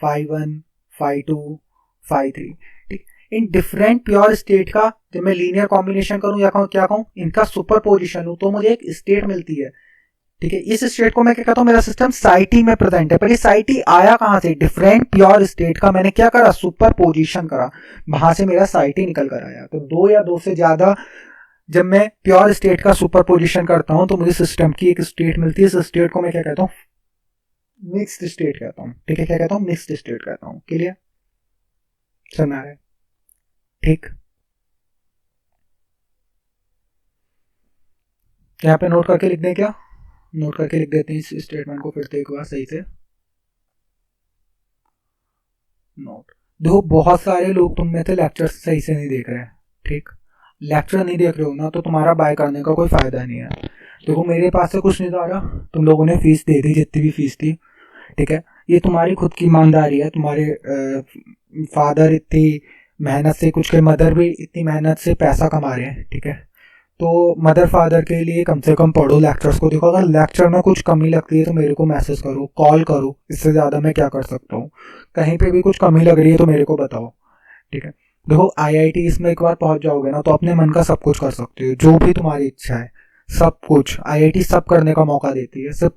फाई 1, फाई 2, फाई 3, ठीक। इन डिफरेंट प्योर स्टेट का जब मैं लीनियर कॉम्बिनेशन करूं या क्या कहूं, इनका सुपरपोजिशन हूं, तो मुझे एक स्टेट मिलती है, ठीक है। इस स्टेट को मैं क्या कहता हूं, मेरा सिस्टम साइटी में प्रेजेंट है, पर ये साइटी आया कहां से, डिफरेंट प्योर स्टेट का मैंने क्या करा, सुपरपोजिशन करा, वहां से मेरा साइटी निकल कर आया। तो दो या दो से ज्यादा जब मैं प्योर स्टेट का सुपरपोजिशन करता हूं तो मुझे सिस्टम की एक स्टेट मिलती है। इस स्टेट को मैं क्या कहता हूं, मिक्स्ड स्टेट कहता हूं, ठीक है, क्या कहता हूं, मिक्स्ड स्टेट कहता हूं। क्लियर, समझ आ रहा है, ठीक। यहाँ पे नोट करके लिख दें, क्या नोट करके लिख देते हैं इस स्टेटमेंट को फिर से एक बार सही से नोट। देखो बहुत सारे लोग तुम में से लेक्चर सही से नहीं देख रहे हैं, ठीक, लेक्चर नहीं देख रहे हो ना, तो तुम्हारा बाय करने का कोई फायदा नहीं है। देखो मेरे पास से कुछ नहीं जा रहा, तुम लोगों ने फीस दे दी जितनी भी फीस थी, ठीक है, ये तुम्हारी खुद की ईमानदारी है, तुम्हारे फादर इतनी मेहनत से, कुछ के मदर भी इतनी मेहनत से पैसा कमा रहे हैं, ठीक है, तो मदर फादर के लिए कम से कम पढ़ो लेक्चर्स को। देखो अगर लेक्चर में कुछ कमी लगती है तो मेरे को मैसेज करो, कॉल करो, इससे ज़्यादा मैं क्या कर सकता हूँ। कहीं पे भी कुछ कमी लग रही है तो मेरे को बताओ, ठीक है। देखो IIT इसमें एक बार पहुँच जाओगे ना तो अपने मन का सब कुछ कर सकते हो, जो भी तुम्हारी इच्छा है, सब कुछ आईआईटी सब करने का मौका देती है, सिर्फ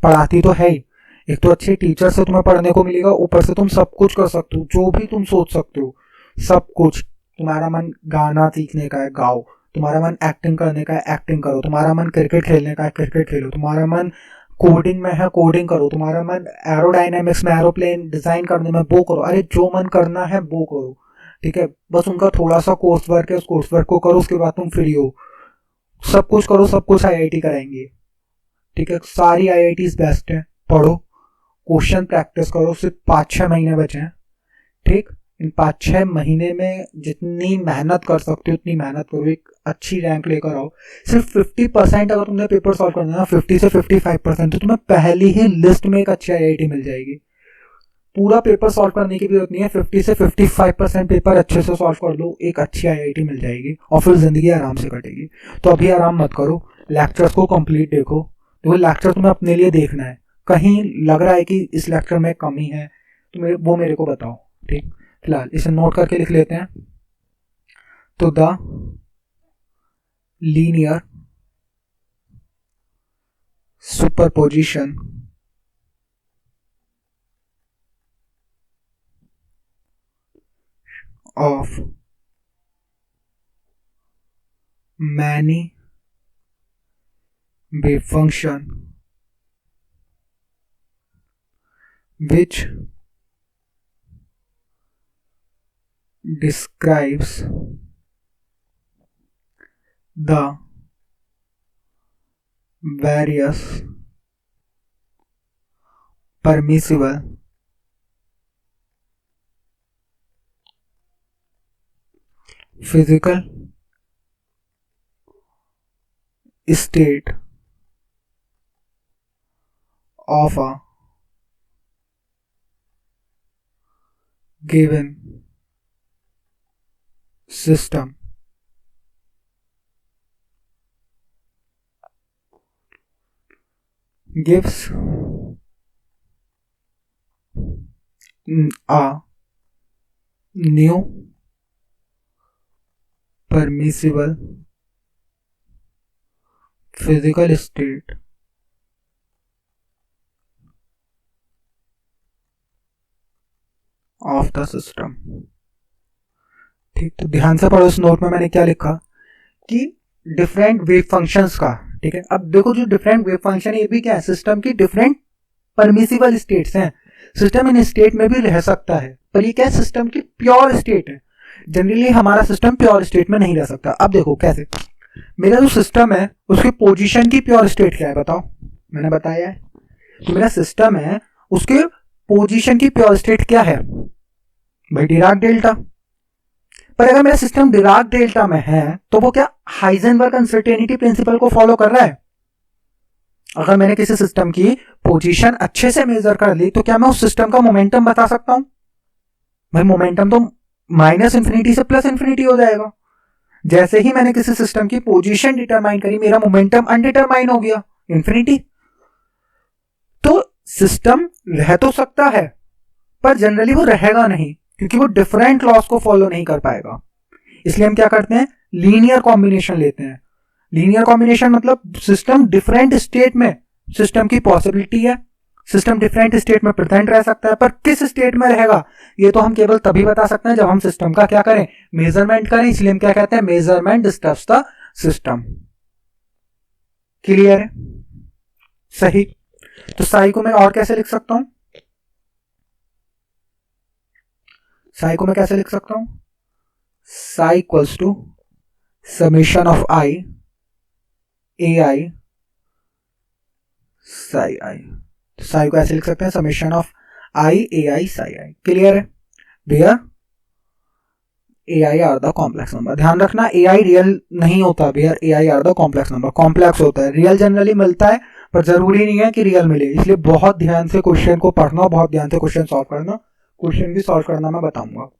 पढ़ाती तो है ही, एक तो अच्छे टीचर से तुम्हें पढ़ने को मिलेगा, ऊपर से तुम सब कुछ कर सकते हो, जो भी तुम सोच सकते हो सब कुछ। तुम्हारा मन गाना सीखने का है गाओ, तुम्हारा मन एक्टिंग करने का है एक्टिंग करो, तुम्हारा मन क्रिकेट खेलने का है क्रिकेट खेलो, तुम्हारा मन कोडिंग में है कोडिंग करो, तुम्हारा मन एरोडायनेमिक्स में एरोप्लेन डिजाइन करने में वो करो, अरे जो मन करना है वो करो, ठीक है। बस उनका थोड़ा सा कोर्स वर्क है, उस कोर्स वर्क को करो, उसके बाद तुम फ्री हो, सब कुछ करो, सब कुछ आईआईटी कराएंगे, ठीक है। सारी आईआईटीज बेस्ट है, पढ़ो, क्वेश्चन प्रैक्टिस करो, सिर्फ 5-6 महीने बचे हैं, ठीक। इन 5-6 महीने में जितनी मेहनत कर सकते हो उतनी मेहनत करो, एक अच्छी रैंक लेकर आओ। सिर्फ 50% अगर तुमने पेपर सॉल्व करना है, 50 से 55%, तो तुम्हें पहली ही लिस्ट में एक अच्छी आईआईटी मिल जाएगी। पूरा पेपर सॉल्व करने की भी जरूरत नहीं है, 50 से 55% पेपर अच्छे से सॉल्व कर लो, एक अच्छी आईआईटी मिल जाएगी और फिर जिंदगी आराम से कटेगी। तो अभी आराम मत करो, लेक्चर्स को कंप्लीट देखो, तो लेक्चर तुम्हें अपने लिए देखना है, कहीं लग रहा है कि इस लेक्चर में कमी है तो वो मेरे को बताओ, ठीक। फिलहाल इसे नोट करके लिख लेते हैं। तो the linear superposition of many wave function which describes the various permissible physical state of a given system gives a new permissible physical state of the system, ठीक। तो ध्यान से पढ़ो, इस नोट में मैंने क्या लिखा कि डिफरेंट वेव फंक्शंस का, ठीक है। अब देखो जो डिफरेंट वेव फंक्शन है ये भी क्या है, सिस्टम की डिफरेंट परमिसिबल स्टेट्स हैं, सिस्टम इन स्टेट में भी रह सकता है, पर ये क्या है, सिस्टम की प्योर स्टेट है। जनरली हमारा सिस्टम प्योर स्टेट में नहीं रह सकता। अब देखो कैसे, मेरा जो सिस्टम है उसकी पोजीशन की प्योर स्टेट क्या है बताओ, मैंने बताया है। तो मेरा सिस्टम है उसके पोजीशन की प्योर स्टेट क्या है भाई, डिराक डेल्टा। पर अगर मेरा सिस्टम डिराक डेल्टा में है तो वो क्या हाइजेनबर्ग अनसर्टेनिटी प्रिंसिपल को फॉलो कर रहा है। अगर मैंने किसी सिस्टम की पोजीशन अच्छे से मेजर कर ली तो क्या मैं उस सिस्टम का मोमेंटम बता सकता हूं भाई? मोमेंटम तो -∞ से +∞ हो जाएगा। जैसे ही मैंने किसी सिस्टम की पोजीशन डिटरमाइन करी मेरा मोमेंटम अनडिटरमाइन हो गया, इंफिनिटी। तो सिस्टम रह तो सकता है पर जनरली वो रहेगा नहीं, क्योंकि वो डिफरेंट लॉस को फॉलो नहीं कर पाएगा। इसलिए हम क्या करते हैं, लीनियर कॉम्बिनेशन लेते हैं। लीनियर कॉम्बिनेशन मतलब सिस्टम डिफरेंट स्टेट में, सिस्टम की पॉसिबिलिटी है सिस्टम डिफरेंट स्टेट में प्रेजेंट रह सकता है, पर किस स्टेट में रहेगा ये तो हम केवल तभी बता सकते हैं जब हम सिस्टम का क्या करें, मेजरमेंट करें। इसलिए हम क्या कहते हैं, measurement disturbs the system. Clear है? सही। तो साई को मैं और कैसे लिख सकता हूं, साई को मैं कैसे लिख सकता हूं, psi equals to summation of I A I psi I. Psi को ऐसे लिख सकते हैं, summation of I A I psi I. Clear है? Where A I are the complex number. ध्यान रखना ए आई रियल नहीं होता, where A I are the complex number. Complex होता है, रियल जनरली मिलता है पर जरूरी नहीं है कि रियल मिले। इसलिए बहुत ध्यान से क्वेश्चन को पढ़ना, बहुत ध्यान से क्वेश्चन सॉल्व करना। क्वेश्चन भी सॉल्व करना मैं बताऊंगा।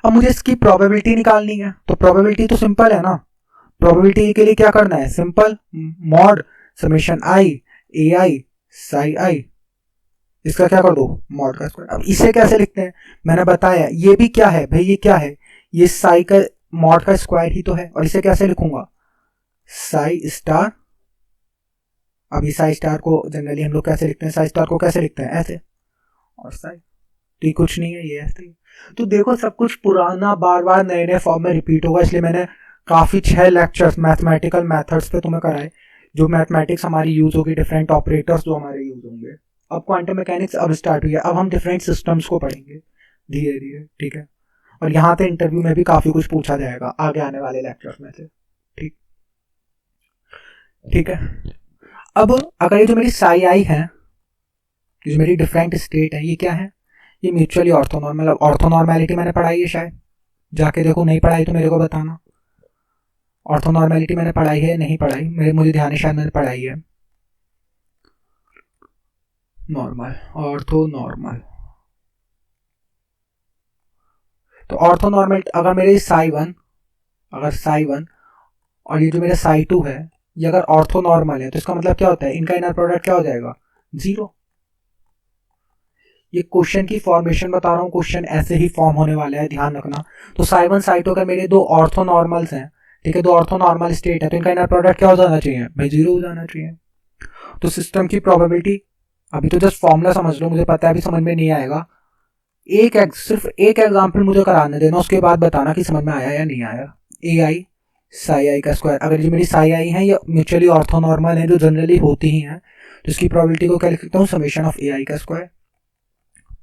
अब मुझे इसकी प्रोबेबिलिटी निकालनी है, तो प्रोबेबिलिटी तो सिंपल है ना। प्रोबेबिलिटी के लिए क्या करना है, simple mod summation I A I psi आई, इसका क्या कर दो मॉड का स्क्वायर। अब इसे कैसे लिखते हैं मैंने बताया, ये भी क्या है भाई, ये क्या है, ये साई का मॉड का स्क्वायर ही तो है। और इसे कैसे लिखूंगा, साई स्टार अभी साई स्टार को जनरली हम लोग कैसे लिखते हैं, साई स्टार को कैसे लिखते हैं, ऐसे, और साई, तो ये कुछ नहीं है, ये ऐसे। तो देखो सब कुछ पुराना बार बार नए नए फॉर्म में रिपीट होगा, इसलिए मैंने काफ़ी 6 लेक्चर्स मैथमेटिकल मेथड्स पे तुम्हें कराए, जो मैथमेटिक्स हमारी यूज़ होगी, डिफरेंट ऑपरेटर्स जो हमारे यूज़ होंगे। अब क्वांटम मैकेनिक्स अब स्टार्ट हुई है, अब हम डिफरेंट सिस्टम्स को पढ़ेंगे धीरे धीरे, ठीक है। और यहाँ पे इंटरव्यू में भी काफ़ी कुछ पूछा जाएगा आगे आने वाले लेक्चर्स में से, ठीक ठीक है। अब अगर ये जो मेरी साई आई है, ये जो मेरी डिफरेंट स्टेट है, ये क्या है, ये म्यूचुअली ऑर्थोनॉर्मल। ऑर्थोनॉर्मेलिटी मैंने पढ़ाई है शायद, जाके देखो, नहीं पढ़ाई तो मेरे को बताना। ऑर्थोनॉर्मेलिटी मैंने पढ़ाई है, नहीं पढ़ाई, मुझे ध्यान है शायद मैंने पढ़ाई है। नॉर्मल, ऑर्थोनॉर्मल, तो ऑर्थोनॉर्मल अगर मेरे साई वन, अगर साई वन और ये जो मेरा साई टू है, ये अगर ऑर्थोनॉर्मल है, तो इसका मतलब क्या होता है, इनका इनर प्रोडक्ट क्या हो जाएगा, 0। ये क्वेश्चन की फॉर्मेशन बता रहा हूँ, क्वेश्चन ऐसे ही फॉर्म होने वाला है, ध्यान रखना। तो साई वन साई टू अगर मेरे दो ऑर्थोनॉर्मल्स हैं, ठीक है, दो ऑर्थोनॉर्मल स्टेट है, तो इनका इनर प्रोडक्ट क्या हो जाना चाहिए भाई, 0 हो जाना चाहिए। तो सिस्टम की प्रोबेबिलिटी, अभी तो जस्ट फॉर्मूला समझ लो, मुझे पता है अभी समझ में नहीं आएगा, सिर्फ एक एग्जाम्पल मुझे कराने देना, उसके बाद बताना कि समझ में आया या नहीं आया। ए आई साई आई का स्क्वायर, अगर जो मेरी साई आई है ये म्यूचुअली ऑर्थोनॉर्मल है, जो जनरली होती ही हैं, तो इसकी प्रोबेबिलिटी को क्या लिख सकता हूँ, समेशन ऑफ ए आई का square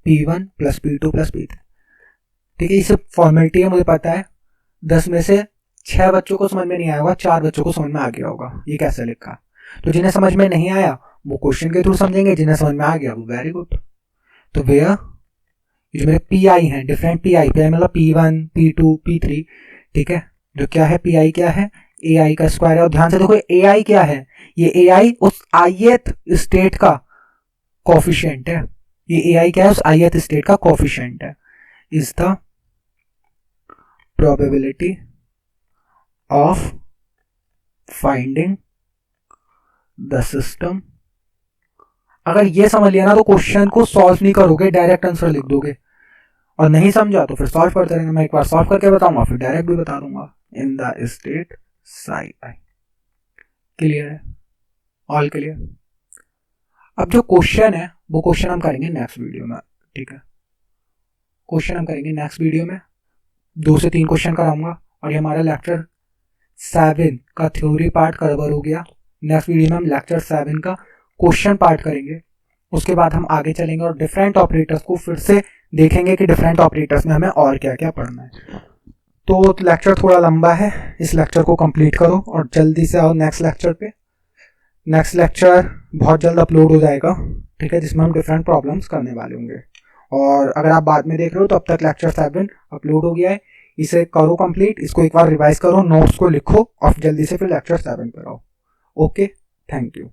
P1 plus P2 plus P3, ठीक है। ये सब फॉर्मेलिटी है, मुझे पता है 10 में से 6 बच्चों को समझ में नहीं आया होगा, 4 बच्चों को समझ में आ गया होगा ये कैसे लिखा। तो जिन्हें समझ में नहीं आया वो क्वेश्चन के थ्रू समझेंगे, जिन्हें समझ में आ गया वो वेरी गुड। तो वेयर ये जो मेरे पी आई हैं, डिफरेंट पी आई मतलब P1 P2 P3, ठीक है, जो क्या है पी आई क्या है, ए आई का स्क्वायर है। और ध्यान से देखो ए आई क्या है, ये ए आई उस आईएथ स्टेट का कोफिशिएंट है, ये ए आई क्या है, उस आईएथ स्टेट का कोफिशिएंट है। Is the probability of finding the system. अगर ये समझ लिया ना तो क्वेश्चन को सॉल्व नहीं करोगे, डायरेक्ट आंसर लिख दोगे, और नहीं समझा तो फिर सॉल्व करते रहना। मैं एक बार सॉल्व करके बताऊंगा, फिर डायरेक्ट भी बता दूंगा। In the state Sai I, clear है, ऑल क्लियर। अब जो क्वेश्चन है वो क्वेश्चन हम करेंगे नेक्स्ट वीडियो में, ठीक है, क्वेश्चन हम करेंगे नेक्स्ट वीडियो में, 2 से 3 क्वेश्चन कराऊंगा। और ये हमारा लेक्चर 7 का थ्योरी पार्ट कवर हो गया। नेक्स्ट वीडियो में हम लेक्चर 7 का क्वेश्चन पार्ट करेंगे, उसके बाद हम आगे चलेंगे और डिफरेंट ऑपरेटर्स को फिर से देखेंगे कि डिफरेंट ऑपरेटर्स में हमें और क्या क्या पढ़ना है। तो लेक्चर थोड़ा लंबा है, इस लेक्चर को कंप्लीट करो और जल्दी से आओ नेक्स्ट लेक्चर पे। नेक्स्ट लेक्चर बहुत जल्द अपलोड हो जाएगा, ठीक है, जिसमें हम डिफरेंट प्रॉब्लम्स करने वाले होंगे। और अगर आप बाद में देख रहे हो तो अब तक लेक्चर 7 अपलोड हो गया है, इसे करो कंप्लीट, इसको एक बार रिवाइज करो, नोट्स को लिखो और जल्दी से फिर लेक्चर 7 पर आओ। Okay, thank you.